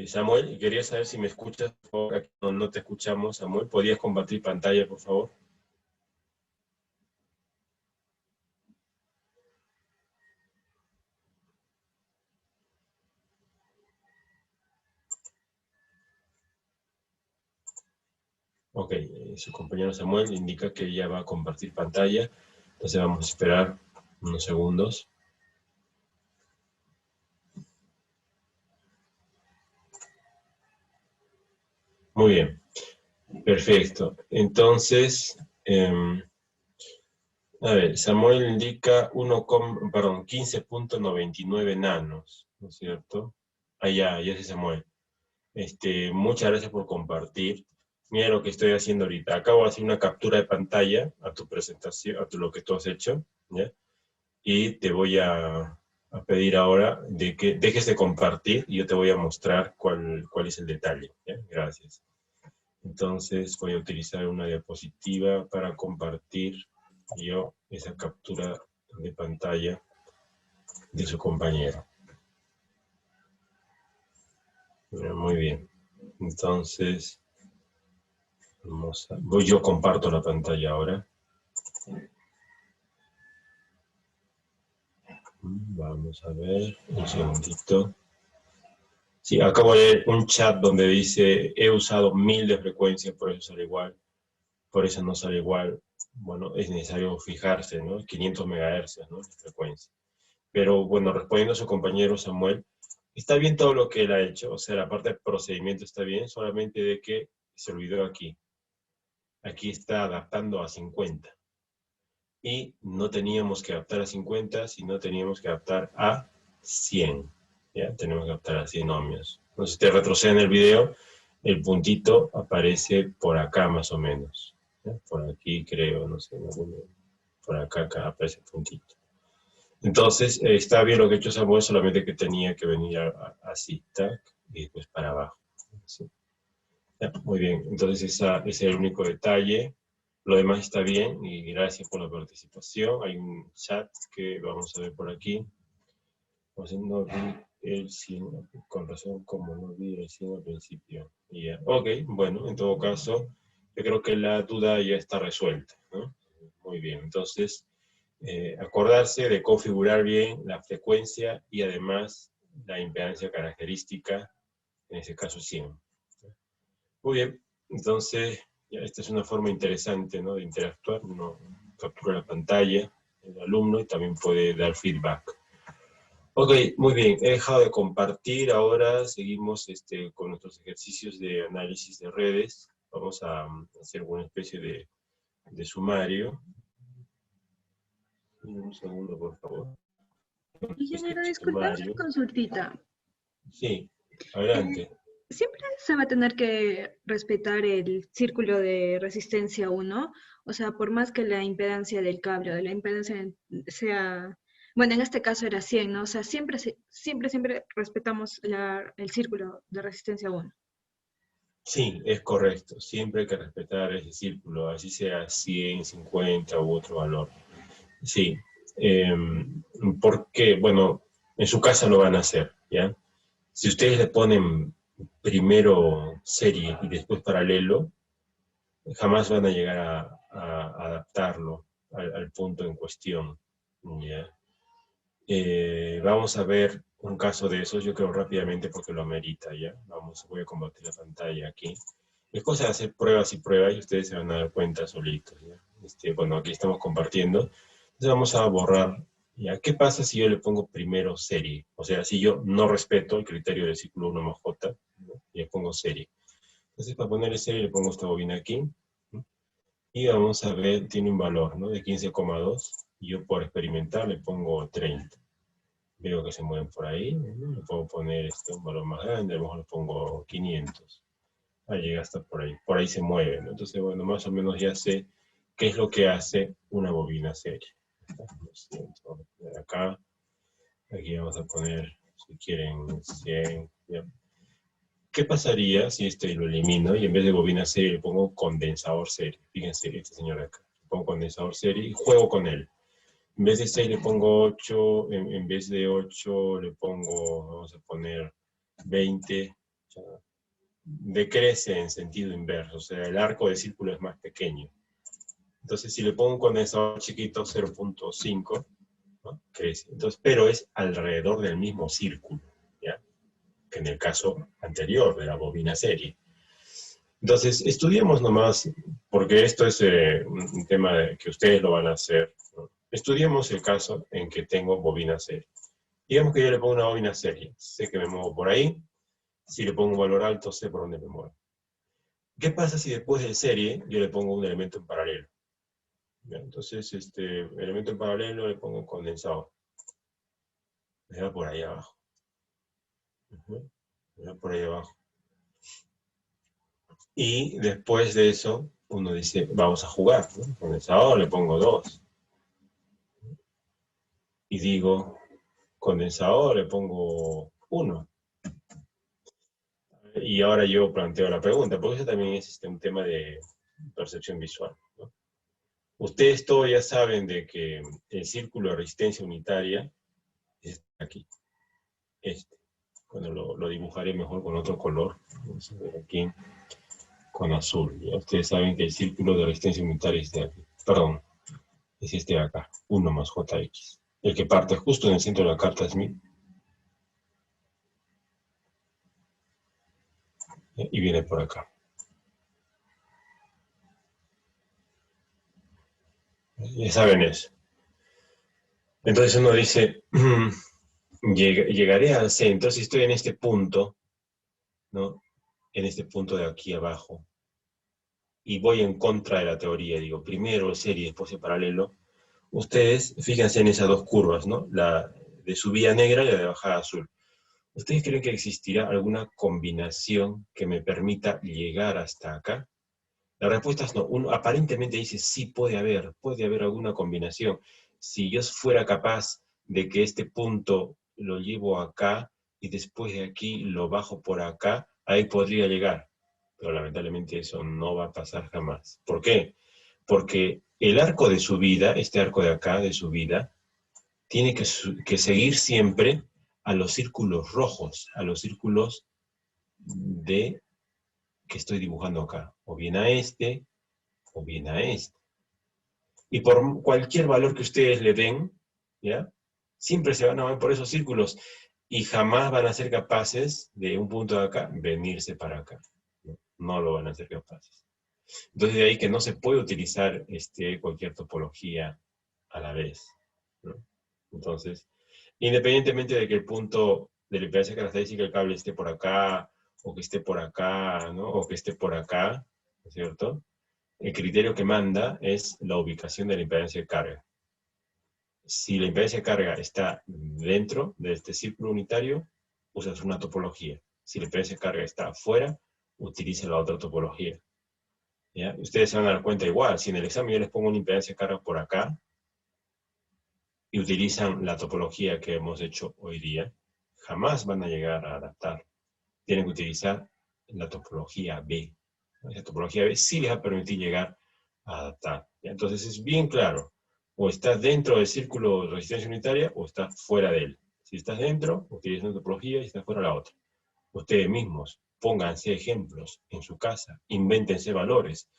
Samuel, quería saber si me escuchas, por favor. Aquí no te escuchamos, Samuel. ¿Podrías compartir pantalla, por favor? Ok, su compañero Samuel indica que ya va a compartir pantalla, entonces vamos a esperar unos segundos. Muy bien, perfecto. Entonces, A ver, Samuel indica 15.99 nanos, ¿no es cierto? Ah, ya sí, Samuel. Muchas gracias por compartir. Mira lo que estoy haciendo ahorita. Acabo de hacer una captura de pantalla a tu presentación, lo que tú has hecho, ¿ya? Y te voy a pedir ahora de que dejes de compartir y yo te voy a mostrar cuál es el detalle, ¿ya? Gracias. Entonces voy a utilizar una diapositiva para compartir yo esa captura de pantalla de su compañero. Muy bien. Entonces, yo comparto la pantalla ahora. Vamos a ver, un segundito. Sí, acabo de leer un chat donde dice, he usado 1000 de frecuencia, por eso sale igual. Por eso no sale igual. Bueno, es necesario fijarse, ¿no? 500 MHz, ¿no? De frecuencia. Pero bueno, respondiendo a su compañero Samuel, está bien todo lo que él ha hecho, o sea, la parte del procedimiento está bien, solamente de que se olvidó aquí. Aquí está adaptando a 50. Y no teníamos que adaptar a 50, sino teníamos que adaptar a 100. ¿Ya? Tenemos que adaptar a 100 ohmios. Entonces, si te retroceden el video, el puntito aparece por acá más o menos. ¿Ya? Por aquí creo, no sé, por acá aparece el puntito. Entonces, está bien lo que ha hecho Samuel, solamente que tenía que venir así, tac, y después para abajo. ¿Sí? Ya, muy bien, entonces ese es el único detalle. Lo demás está bien y gracias por la participación. Hay un chat que vamos a ver por aquí. No vi el 100, con razón, como no vi el 100 al principio. Yeah. Ok, bueno, en todo caso, yo creo que la duda ya está resuelta, ¿no? Muy bien, entonces, acordarse de configurar bien la frecuencia y además la impedancia característica, en este caso 100. Muy bien, entonces, ya esta es una forma interesante, ¿no?, de interactuar. Uno captura la pantalla, el alumno, y también puede dar feedback. Ok, muy bien, he dejado de compartir, ahora seguimos con nuestros ejercicios de análisis de redes. Vamos a hacer una especie de sumario. Un segundo, por favor. Ingeniero, disculpa, una consultita. Sí, adelante. Siempre se va a tener que respetar el círculo de resistencia 1, o sea, por más que la impedancia del cable o de la impedancia sea, bueno, en este caso era 100, ¿no? O sea, siempre respetamos el círculo de resistencia 1. Sí, es correcto. Siempre hay que respetar ese círculo, así sea 100, 50 u otro valor. Sí, porque, bueno, en su casa lo van a hacer, ¿ya? Si ustedes le ponen primero serie y después paralelo, jamás van a llegar a adaptarlo al punto en cuestión, ¿ya? Vamos a ver un caso de esos, yo creo rápidamente porque lo amerita, ¿ya? Voy a compartir la pantalla aquí. Es cosa de hacer pruebas y pruebas y ustedes se van a dar cuenta solitos, ¿ya? Bueno, aquí estamos compartiendo. Entonces vamos a borrar, ¿ya? ¿Qué pasa si yo le pongo primero serie? O sea, si yo no respeto el criterio del círculo 1 más J, ¿no?, y le pongo serie. Entonces, para ponerle serie le pongo esta bobina aquí, ¿no? Y vamos a ver, tiene un valor, ¿no?, de 15,2. Y yo por experimentar le pongo 30. Veo que se mueven por ahí, ¿no? Le puedo poner un valor más grande, a lo mejor le pongo 500. Llega hasta por ahí se mueve, ¿no? Entonces, bueno, más o menos ya sé qué es lo que hace una bobina serie. Vamos a poner acá, aquí vamos a poner, si quieren, 100, ¿ya? ¿Qué pasaría si lo elimino y en vez de bobina serie le pongo condensador serie? Fíjense, este señor acá, le pongo condensador serie y juego con él. En vez de 6 le pongo 8, en vez de 8 le pongo, vamos a poner 20, o sea, decrece en sentido inverso, o sea, el arco de círculo es más pequeño. Entonces, si le pongo un condensador chiquito, 0.5, ¿no?, crece. Entonces, pero es alrededor del mismo círculo, ¿ya?, que en el caso anterior de la bobina serie. Entonces, estudiemos nomás, porque esto es un tema que ustedes lo van a hacer, ¿no? Estudiemos el caso en que tengo bobina serie. Digamos que yo le pongo una bobina serie. Sé que me muevo por ahí. Si le pongo un valor alto, sé por dónde me muevo. ¿Qué pasa si después de serie yo le pongo un elemento en paralelo? Entonces, vamos a ver, ¿Ya? Entonces, elemento en paralelo le pongo condensador. Me da por ahí abajo. Me da por ahí abajo. Y después de eso, uno dice, vamos a jugar, ¿no? Condensador le pongo 2. Y digo, condensador le pongo 1. Y ahora yo planteo la pregunta, porque eso también es un tema de percepción visual, ¿no? Ustedes todos ya saben de que el círculo de resistencia unitaria es aquí, Cuando lo dibujaré mejor con otro color, vamos a ver aquí, con azul. ¿Ya? Ustedes saben que el círculo de resistencia unitaria es de aquí, perdón, es este de acá, 1 más JX. El que parte justo en el centro de la carta Smith. Y viene por acá. Ya saben eso. Entonces uno dice, llegaré al centro si estoy en este punto, ¿no? En este punto de aquí abajo. Y voy en contra de la teoría, digo, primero serie, después el paralelo. Ustedes, fíjense en esas dos curvas, ¿no? La de subida negra y la de bajada azul. ¿Ustedes creen que existirá alguna combinación que me permita llegar hasta acá? La respuesta es no. Uno aparentemente dice, sí, puede haber alguna combinación. Si yo fuera capaz de que este punto lo llevo acá y después de aquí lo bajo por acá, ahí podría llegar. Pero lamentablemente eso no va a pasar jamás. ¿Por qué? Porque el arco de subida, este arco de acá de subida, tiene que seguir siempre a los círculos rojos, a los círculos de que estoy dibujando acá. O bien a este, o bien a este. Y por cualquier valor que ustedes le den, ¿ya? Siempre se van a ver por esos círculos y jamás van a ser capaces de un punto de acá venirse para acá. No lo van a ser capaces. Entonces de ahí que no se puede utilizar cualquier topología a la vez, ¿no? Entonces, independientemente de que el punto de la impedancia característica del cable esté por acá, o que esté por acá, ¿no? O que esté por acá, ¿no es cierto? El criterio que manda es la ubicación de la impedancia de carga. Si la impedancia de carga está dentro de este círculo unitario, usas una topología. Si la impedancia de carga está afuera, utiliza la otra topología. ¿Ya? Ustedes se van a dar cuenta igual, si en el examen yo les pongo una impedancia de carga por acá, y utilizan la topología que hemos hecho hoy día, jamás van a llegar a adaptar. Tienen que utilizar la topología B. La topología B sí les va a permitir llegar a adaptar. ¿Ya? Entonces es bien claro, o estás dentro del círculo de resistencia unitaria o estás fuera de él. Si estás dentro, utilizan una topología y si estás fuera, la otra. Ustedes mismos pónganse ejemplos en su casa, invéntense valores,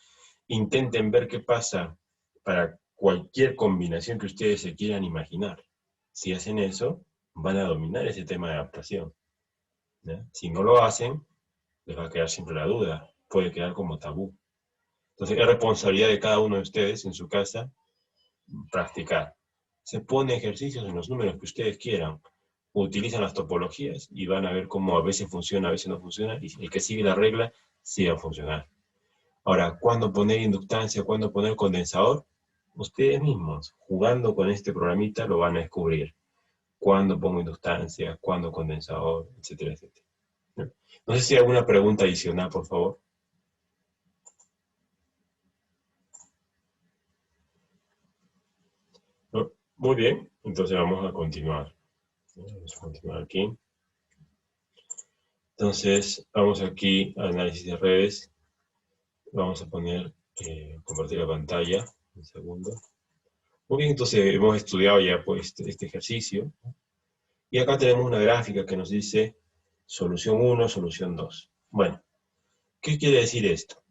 intenten ver qué pasa para cualquier combinación que ustedes se quieran imaginar. Si hacen eso, van a dominar ese tema de adaptación. ¿Ya? Si no lo hacen, les va a quedar siempre la duda, puede quedar como tabú. Entonces es responsabilidad de cada uno de ustedes en su casa practicar. Se pone ejercicios en los números que ustedes quieran, utilizan las topologías y van a ver cómo a veces funciona, a veces no funciona, y el que sigue la regla sí va a funcionar. Ahora, ¿cuándo poner inductancia, cuándo poner condensador? Ustedes mismos, jugando con este programita, lo van a descubrir. Cuándo pongo inductancia, cuándo condensador, etcétera, etcétera. No sé si hay alguna pregunta adicional, por favor. ¿No? Muy bien, entonces vamos a continuar. Vamos a continuar aquí. Entonces, vamos aquí a análisis de redes. Vamos a poner, compartir la pantalla. Un segundo. Muy bien, entonces hemos estudiado ya pues, este ejercicio. Y acá tenemos una gráfica que nos dice solución 1, solución 2. Bueno, ¿qué quiere decir esto?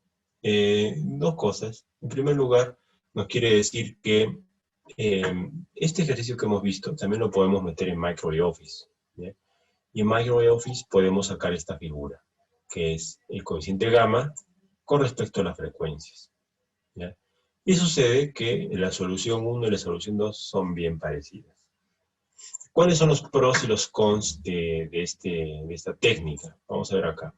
Dos cosas. En primer lugar, nos quiere decir que este ejercicio que hemos visto también lo podemos meter en MicroOffice. ¿Ya? Y en MicroOffice podemos sacar esta figura, que es el coeficiente gamma con respecto a las frecuencias. ¿Ya? Y sucede que la solución 1 y la solución 2 son bien parecidas. ¿Cuáles son los pros y los cons de esta técnica? Vamos a ver acá.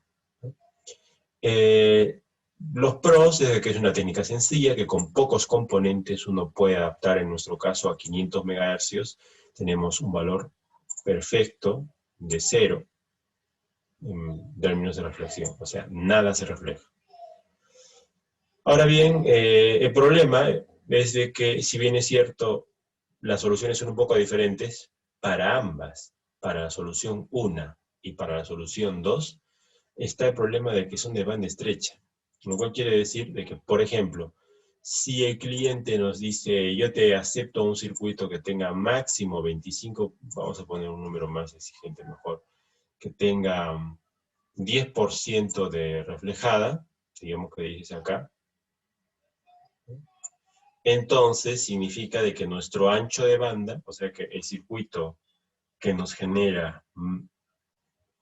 Los pros es que es una técnica sencilla, que con pocos componentes uno puede adaptar, en nuestro caso, a 500 MHz. Tenemos un valor perfecto de 0 en términos de reflexión, o sea, nada se refleja. Ahora bien, el problema es de que, si bien es cierto, las soluciones son un poco diferentes, para ambas, para la solución 1 y para la solución 2, está el problema de que son de banda estrecha. Lo cual quiere decir de que, por ejemplo, si el cliente nos dice, yo te acepto un circuito que tenga máximo 25, vamos a poner un número más exigente mejor, que tenga 10% de reflejada, digamos que dice acá, entonces significa de que nuestro ancho de banda, o sea que el circuito que nos genera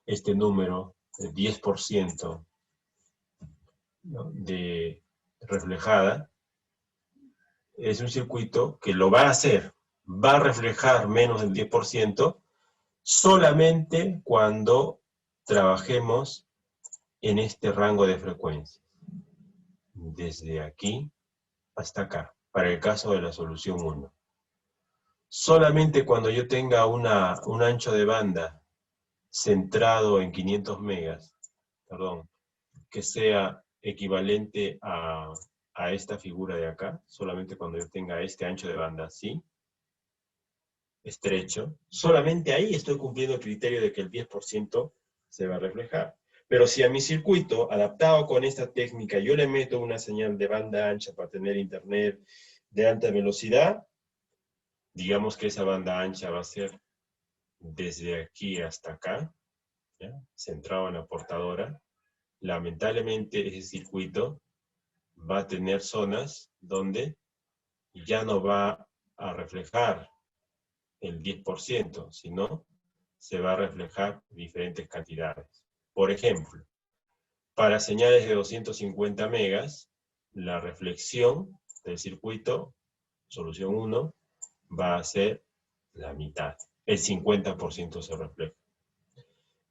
este número de 10%, ¿no?, de reflejada, es un circuito que lo va a hacer, va a reflejar menos del 10% solamente cuando trabajemos en este rango de frecuencia, desde aquí hasta acá, para el caso de la solución 1. Solamente cuando yo tenga un ancho de banda centrado en 500 megas, perdón, que sea equivalente a esta figura de acá, solamente cuando yo tenga este ancho de banda así, estrecho, solamente ahí estoy cumpliendo el criterio de que el 10% se va a reflejar. Pero si a mi circuito, adaptado con esta técnica, yo le meto una señal de banda ancha para tener internet de alta velocidad, digamos que esa banda ancha va a ser desde aquí hasta acá, ¿ya?, centrado en la portadora. Lamentablemente ese circuito va a tener zonas donde ya no va a reflejar el 10%, sino se va a reflejar diferentes cantidades. Por ejemplo, para señales de 250 megas, la reflexión del circuito, solución 1, va a ser la mitad. El 50% se refleja.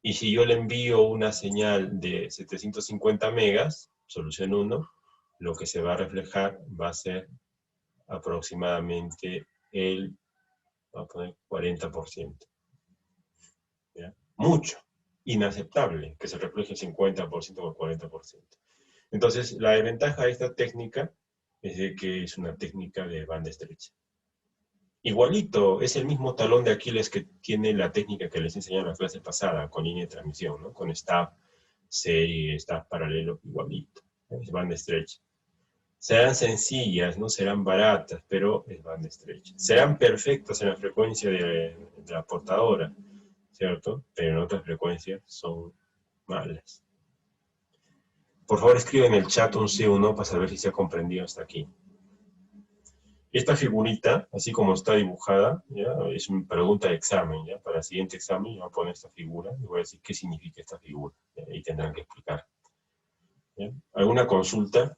Y si yo le envío una señal de 750 megas, solución 1, lo que se va a reflejar va a ser aproximadamente el, vamos a poner, 40%. ¿Ya? Mucho, inaceptable que se refleje el 50% o el 40%. Entonces, la desventaja de esta técnica es de que es una técnica de banda estrecha. Igualito, es el mismo talón de Aquiles que tiene la técnica que les enseñé en la clase pasada, con línea de transmisión, ¿no? Con stub serie, stub paralelo, igualito. Es banda estrecha. Serán sencillas, no serán baratas, pero es banda estrecha. Serán perfectas en la frecuencia de la portadora, ¿cierto? Pero en otras frecuencias son malas. Por favor, escribe en el chat un sí o no para saber si se ha comprendido hasta aquí. Esta figurita, así como está dibujada, ¿ya?, es una pregunta de examen, ¿ya? Para el siguiente examen yo voy a poner esta figura y voy a decir qué significa esta figura, ¿ya? Y tendrán que explicar, ¿ya? ¿Alguna consulta?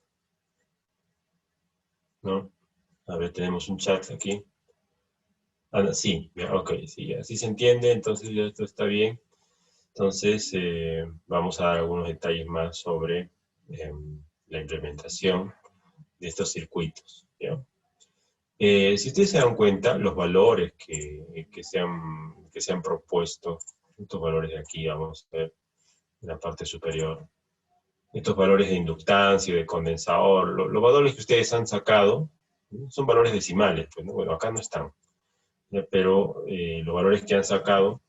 ¿No? A ver, tenemos un chat aquí. Ah, sí, ya, ok, sí, así se entiende, entonces ya esto está bien. Entonces, vamos a dar algunos detalles más sobre la implementación de estos circuitos, ¿ya? Si ustedes se dan cuenta, los valores que se han propuesto, estos valores de aquí, vamos a ver en la parte superior, estos valores de inductancia, de condensador, los valores que ustedes han sacado, ¿no?, son valores decimales, pues, ¿no? Bueno, acá no están, ¿ya? Pero los valores que han sacado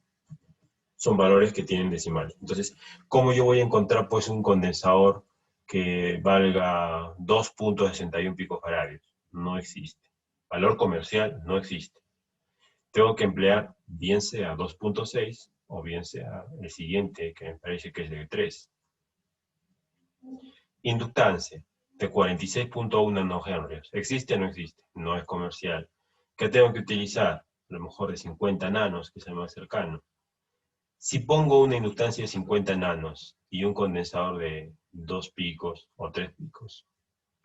son valores que tienen decimales. Entonces, ¿cómo yo voy a encontrar, pues, un condensador que valga 2.61 picofaradios? No existe. Valor comercial no existe. Tengo que emplear bien sea 2.6 o bien sea el siguiente, que me parece que es de 3. Inductancia de 46.1 nanohenrios. ¿Existe o no existe? No es comercial. ¿Qué tengo que utilizar? A lo mejor de 50 nanos, que es el más cercano. Si pongo una inductancia de 50 nanos y un condensador de 2 picos o 3 picos,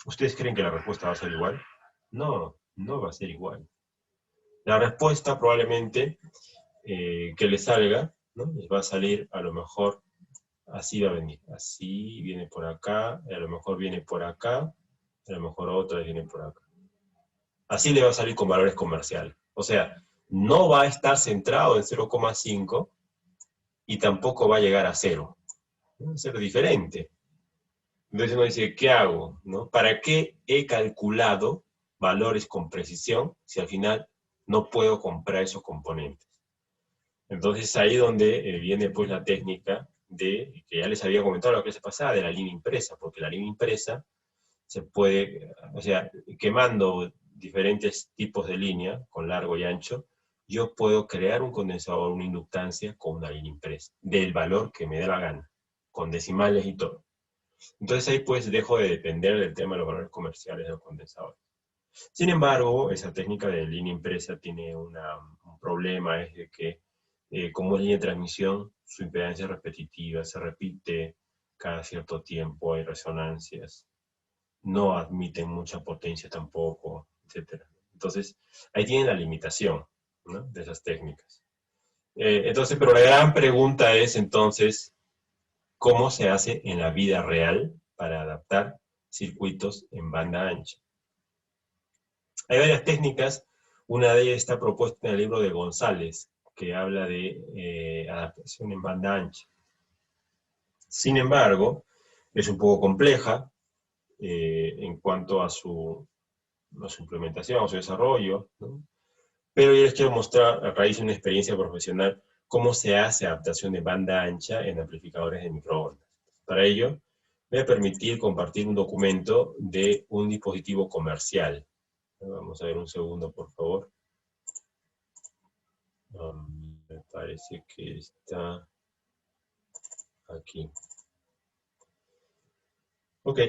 ¿ustedes creen que la respuesta va a ser igual? No, no va a ser igual. La respuesta probablemente que le salga, ¿no?, les va a salir a lo mejor Así va a venir. Así viene por acá, a lo mejor viene por acá, a lo mejor otra viene por acá. Así le va a salir con valores comerciales. O sea, no va a estar centrado en 0,5 y tampoco va a llegar a 0. Va a ser diferente. Entonces uno dice, ¿qué hago? ¿No? ¿Para qué he calculado valores con precisión si al final no puedo comprar esos componentes? Entonces ahí donde viene pues la técnica de, que ya les había comentado la clase pasada, de la línea impresa, porque la línea impresa se puede, o sea, quemando diferentes tipos de línea, con largo y ancho, yo puedo crear un condensador, una inductancia con una línea impresa, del valor que me dé la gana, con decimales y todo. Entonces ahí pues dejo de depender del tema de los valores comerciales de los condensadores. Sin embargo, esa técnica de línea impresa tiene un problema, es de que como es línea de transmisión, su impedancia es repetitiva, se repite cada cierto tiempo, hay resonancias, no admiten mucha potencia tampoco, etc. Entonces, ahí tienen la limitación, ¿no?, de esas técnicas. Entonces, pero la gran pregunta es entonces, ¿cómo se hace en la vida real para adaptar circuitos en banda ancha? Hay varias técnicas, una de ellas está propuesta en el libro de González, que habla de adaptación en banda ancha. Sin embargo, es un poco compleja en cuanto a su implementación, a su desarrollo, ¿no? Pero yo les quiero mostrar, a raíz de una experiencia profesional, cómo se hace adaptación de banda ancha en amplificadores de microondas. Para ello, voy a permitir compartir un documento de un dispositivo comercial. Vamos a ver un segundo, por favor. Me parece que está aquí. Ok.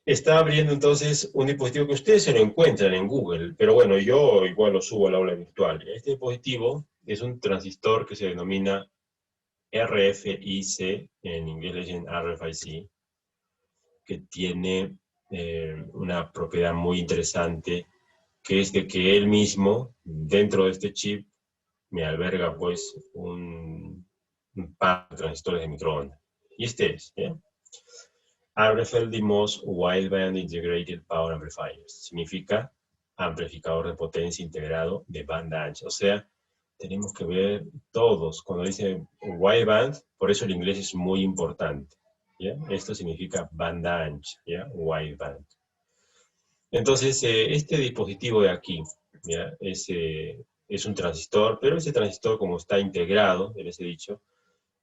Está abriendo entonces un dispositivo que ustedes se lo encuentran en Google, pero bueno, yo igual lo subo al aula virtual. Este dispositivo es un transistor que se denomina RFIC, en inglés le dicen RFIC, que tiene una propiedad muy interesante, que es de que él mismo, dentro de este chip, me alberga pues un par de transistores de microondas. Y este es, ¿ya? RFLDMOS Wideband Integrated Power Amplifier. Significa amplificador de potencia integrado de banda ancha. O sea, tenemos que ver todos. Cuando dice wideband, por eso el inglés es muy importante, ¿ya? Esto significa banda ancha, ¿ya? Wideband. Entonces, este dispositivo de aquí, ¿ya? Es un transistor, pero ese transistor, como está integrado, ya les he dicho,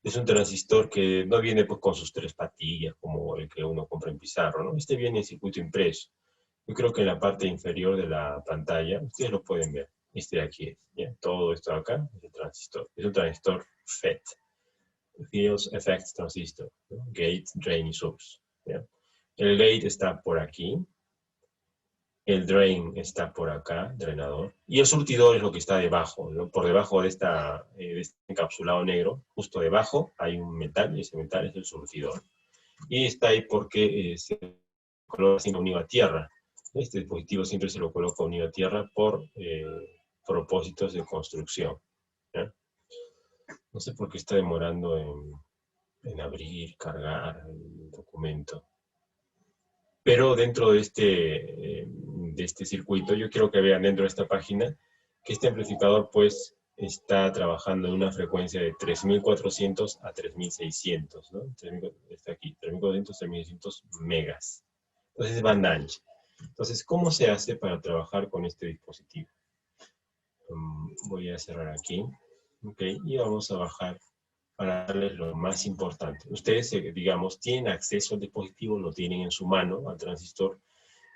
es un transistor que no viene pues, con sus tres patillas, como el que uno compra en pizarro, ¿no? Este viene en circuito impreso. Yo creo que en la parte inferior de la pantalla, ustedes lo pueden ver. Este de aquí es, ¿ya? Todo esto de acá es el transistor. Es un transistor FET, Field Effect Transistor, ¿no? Gate, Drain y Source, ¿ya? El gate está por aquí, el drain está por acá, drenador, y el surtidor es lo que está debajo, ¿no? Por debajo de este encapsulado negro, justo debajo hay un metal, y ese metal es el surtidor. Y está ahí porque se coloca siempre unido a tierra. Este dispositivo siempre se lo coloca unido a tierra por propósitos de construcción, ¿ya? No sé por qué está demorando en abrir, cargar el documento. Pero dentro de este circuito, yo quiero que vean dentro de esta página que este amplificador pues está trabajando en una frecuencia de 3400 a 3600, ¿no? Está aquí, 3400 a 3600 megas. Entonces es banda ancha. Entonces, ¿cómo se hace para trabajar con este dispositivo? Voy a cerrar aquí. Ok, y vamos a bajar para darles lo más importante. Ustedes, digamos, tienen acceso al dispositivo, lo tienen en su mano, al transistor,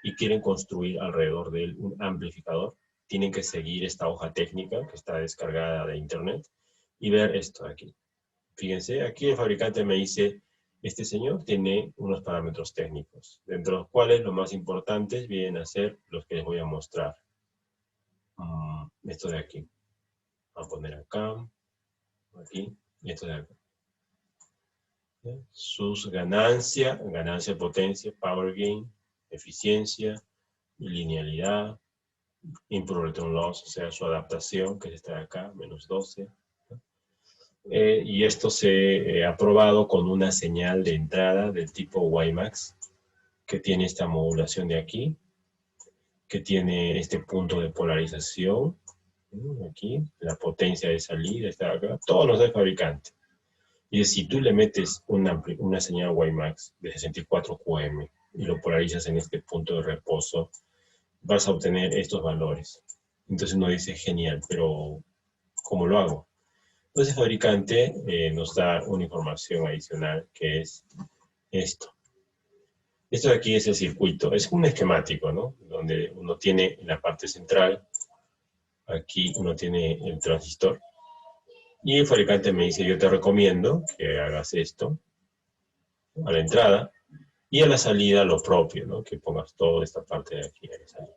y quieren construir alrededor de él un amplificador. Tienen que seguir esta hoja técnica que está descargada de internet y ver esto aquí. Fíjense, aquí el fabricante me dice, este señor tiene unos parámetros técnicos, dentro de los cuales los más importantes vienen a ser los que les voy a mostrar. Esto de aquí. Voy a poner acá, aquí, y esto de acá. Sus ganancia de potencia, power gain, eficiencia, linealidad, input return loss, o sea, su adaptación, que es esta de acá, menos 12. Y esto se ha probado con una señal de entrada del tipo WiMAX, que tiene esta modulación de aquí, que tiene este punto de polarización, aquí, la potencia de salida está acá, todo nos da el fabricante. Y si tú le metes una señal WiMAX de 64 QM y lo polarizas en este punto de reposo, vas a obtener estos valores. Entonces uno dice, genial, pero ¿cómo lo hago? Entonces el fabricante nos da una información adicional que es esto. Esto de aquí es el circuito, es un esquemático, ¿no? Donde uno tiene en la parte central, aquí uno tiene el transistor, y el fabricante me dice, yo te recomiendo que hagas esto a la entrada, y a la salida lo propio, ¿no? Que pongas toda esta parte de aquí a la salida.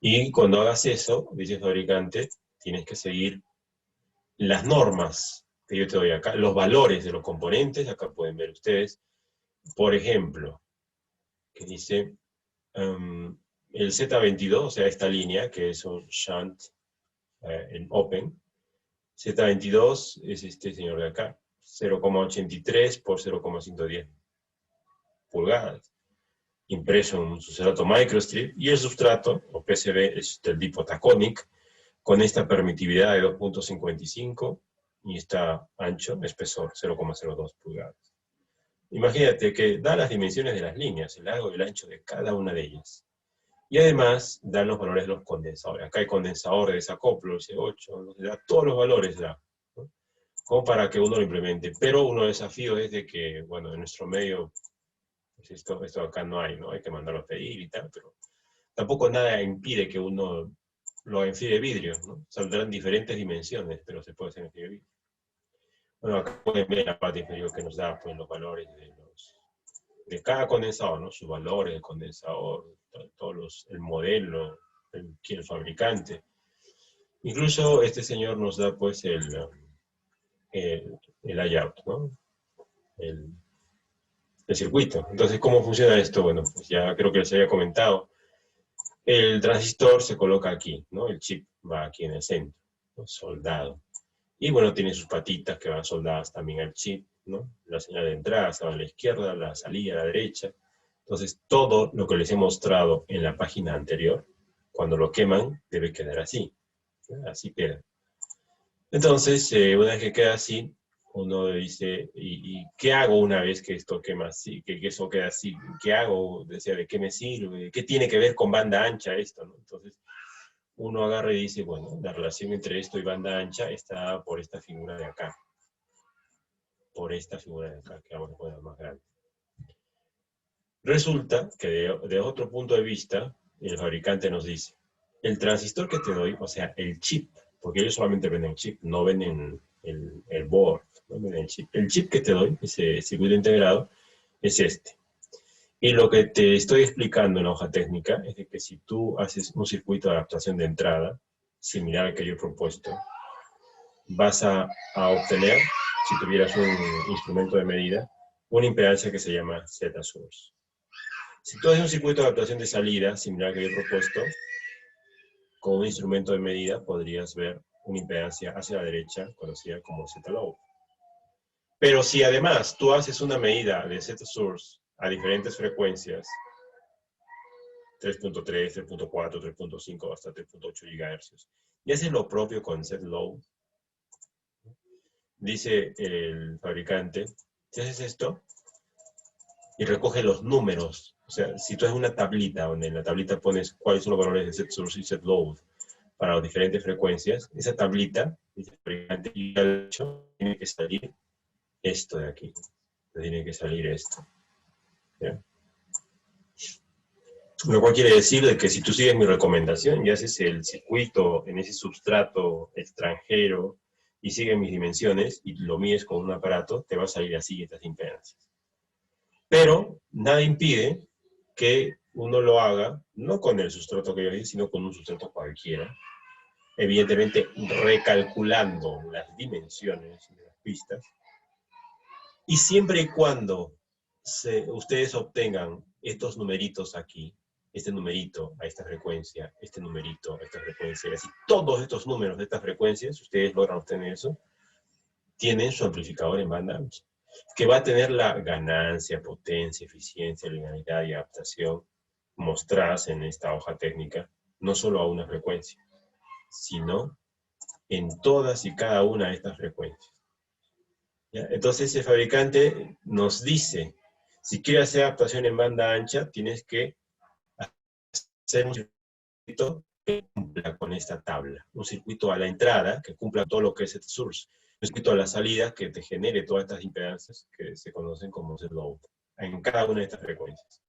Y cuando hagas eso, dice el fabricante, tienes que seguir las normas que yo te doy acá, los valores de los componentes, acá pueden ver ustedes, por ejemplo, que dice el Z22, o sea, esta línea, que es un shunt en open, Z22 es este señor de acá, 0,83 por 0,110 pulgadas, impreso en un sustrato microstrip, y el sustrato, o PCB, es del tipo Taconic, con esta permitividad de 2.55 y está ancho, espesor 0,02 pulgadas. Imagínate que da las dimensiones de las líneas, el largo y el ancho de cada una de ellas. Y además dan los valores de los condensadores. Acá hay condensador de desacoplo, el C8, da todos los valores ya, ¿no? Como para que uno lo implemente. Pero uno de los desafíos es de que, bueno, en nuestro medio, pues esto acá no hay, ¿no? Hay que mandarlo a pedir y tal, pero tampoco nada impide que uno lo haga en fibra de vidrio, ¿no? Saldrán diferentes dimensiones, pero se puede hacer en fibra de vidrio. Bueno, acá pueden ver la parte inferior que nos da pues, los valores de cada condensador, ¿no? Sus valores de condensador, el modelo, el fabricante. Incluso este señor nos da pues el layout, ¿no? El, el circuito. Entonces, ¿cómo funciona esto? Bueno, pues ya creo que les había comentado. El transistor se coloca aquí, ¿no? El chip va aquí en el centro, ¿no? Soldado. Y bueno, tiene sus patitas que van soldadas también al chip, ¿no? La señal de entrada se va a la izquierda, la salida a la derecha. Entonces, todo lo que les he mostrado en la página anterior, cuando lo queman, debe quedar así. ¿No? Así queda. Entonces, una vez que queda así, uno dice, ¿y qué hago una vez que esto quema así, que eso queda así? ¿Qué hago? Decía, ¿de qué me sirve? ¿Qué tiene que ver con banda ancha esto? ¿No? Entonces, uno agarra y dice, bueno, la relación entre esto y banda ancha está por esta figura de acá. Por esta figura de acá, que vamos a poner más grande. Resulta que de otro punto de vista, el fabricante nos dice, el transistor que te doy, o sea, el chip, porque ellos solamente venden chip, no venden el board, no venden el chip. El chip que te doy, ese circuito integrado, es este. Y lo que te estoy explicando en la hoja técnica es de que si tú haces un circuito de adaptación de entrada, similar al que yo he propuesto, vas a obtener, si tuvieras un instrumento de medida, una impedancia que se llama Z-source. Si tú haces un circuito de adaptación de salida, similar al que yo he propuesto, con un instrumento de medida podrías ver una impedancia hacia la derecha, conocida como Z-load. Pero si además tú haces una medida de Z-source a diferentes frecuencias, 3.3, 3.4, 3.5 hasta 3.8 GHz, y haces lo propio con Z-load, dice el fabricante, si haces esto y recoge los números, o sea, si tú haces una tablita donde en la tablita pones cuáles son los valores de Z-source y Z-load para las diferentes frecuencias, esa tablita, dice el fabricante, tiene que salir esto de aquí, tiene que salir esto. ¿Ya? Lo cual quiere decir de que si tú sigues mi recomendación y haces el circuito en ese substrato extranjero y sigues mis dimensiones y lo mides con un aparato, te va a salir así estas impedancias. Pero nada impide que uno lo haga, no con el sustrato que yo dije, sino con un sustrato cualquiera, evidentemente recalculando las dimensiones de las pistas, y siempre y cuando ustedes obtengan estos numeritos aquí, este numerito a esta frecuencia, este numerito a esta frecuencia, y así todos estos números de estas frecuencias, ustedes logran obtener eso, tienen su amplificador en banda ancha, que va a tener la ganancia, potencia, eficiencia, linealidad y adaptación mostradas en esta hoja técnica, no solo a una frecuencia, sino en todas y cada una de estas frecuencias. ¿Ya? Entonces el fabricante nos dice, si quieres hacer adaptación en banda ancha, tienes que hacer un circuito que cumpla con esta tabla. Un circuito a la entrada que cumpla todo lo que es el source. Un circuito a la salida que te genere todas estas impedancias que se conocen como Z-load en cada una de estas frecuencias.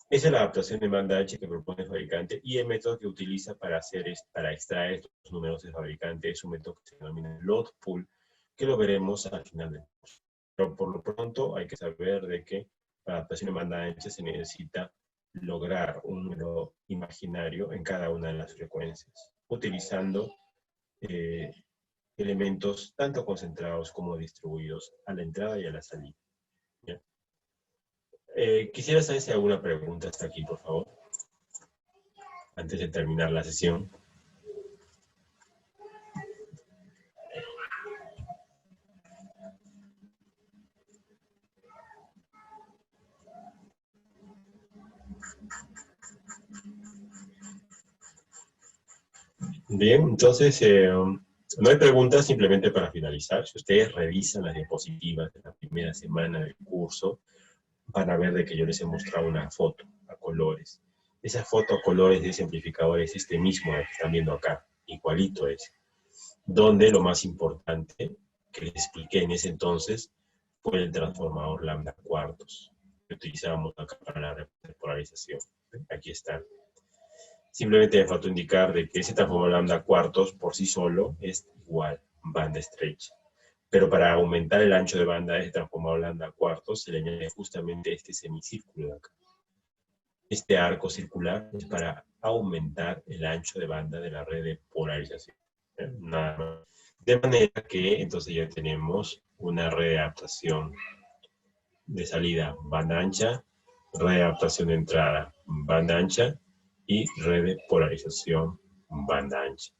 Esa es la adaptación de banda ancha que propone el fabricante y el método que utiliza para extraer estos números del fabricante es un método que se denomina load pool, que lo veremos al final del curso. Pero por lo pronto hay que saber de que para adaptación de banda ancha se necesita lograr un número imaginario en cada una de las frecuencias, utilizando elementos tanto concentrados como distribuidos a la entrada y a la salida. ¿Ya? Quisiera saber si hay alguna pregunta hasta aquí, por favor, antes de terminar la sesión. Bien, entonces, no hay preguntas, simplemente para finalizar. Si ustedes revisan las diapositivas de la primera semana del curso, van a ver de que yo les he mostrado una foto a colores. Esa foto a colores de ese amplificador es este mismo que están viendo acá, igualito es. Donde lo más importante que les expliqué en ese entonces fue el transformador lambda cuartos que utilizábamos acá para la repolarización. Aquí está. Simplemente me faltó indicar de que ese transformador lambda cuartos por sí solo es igual banda estrecha. Pero para aumentar el ancho de banda de ese transformador lambda cuartos se le añade justamente este semicírculo de acá. Este arco circular es para aumentar el ancho de banda de la red de polarización. Nada más. De manera que entonces ya tenemos una red de adaptación de salida banda ancha, red de adaptación de entrada banda ancha y red de polarización banda ancha.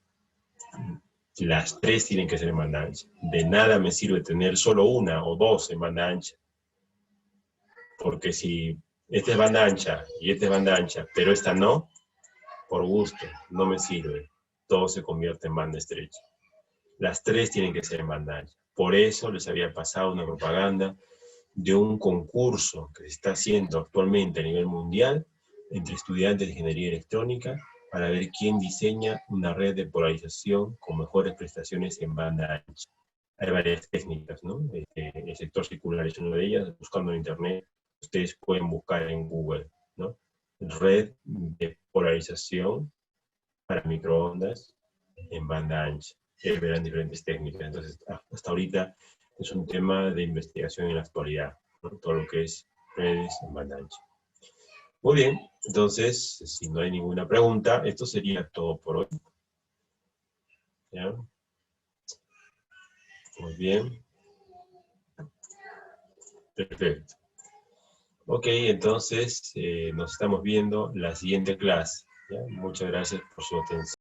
Las tres tienen que ser en banda ancha. De nada me sirve tener solo una o dos en banda ancha. Porque si esta es banda ancha y esta es banda ancha, pero esta no, por gusto, no me sirve. Todo se convierte en banda estrecha. Las tres tienen que ser en banda ancha. Por eso les había pasado una propaganda de un concurso que se está haciendo actualmente a nivel mundial entre estudiantes de ingeniería electrónica para ver quién diseña una red de polarización con mejores prestaciones en banda ancha. Hay varias técnicas, ¿no? El sector circular es una de ellas. Buscando en internet, ustedes pueden buscar en Google, ¿no? Red de polarización para microondas en banda ancha. Verán diferentes técnicas. Entonces, hasta ahorita es un tema de investigación en la actualidad, ¿no? Todo lo que es redes en banda ancha. Muy bien, entonces, si no hay ninguna pregunta, esto sería todo por hoy. ¿Ya? Muy bien. Perfecto. Ok, entonces nos estamos viendo la siguiente clase. ¿Ya? Muchas gracias por su atención.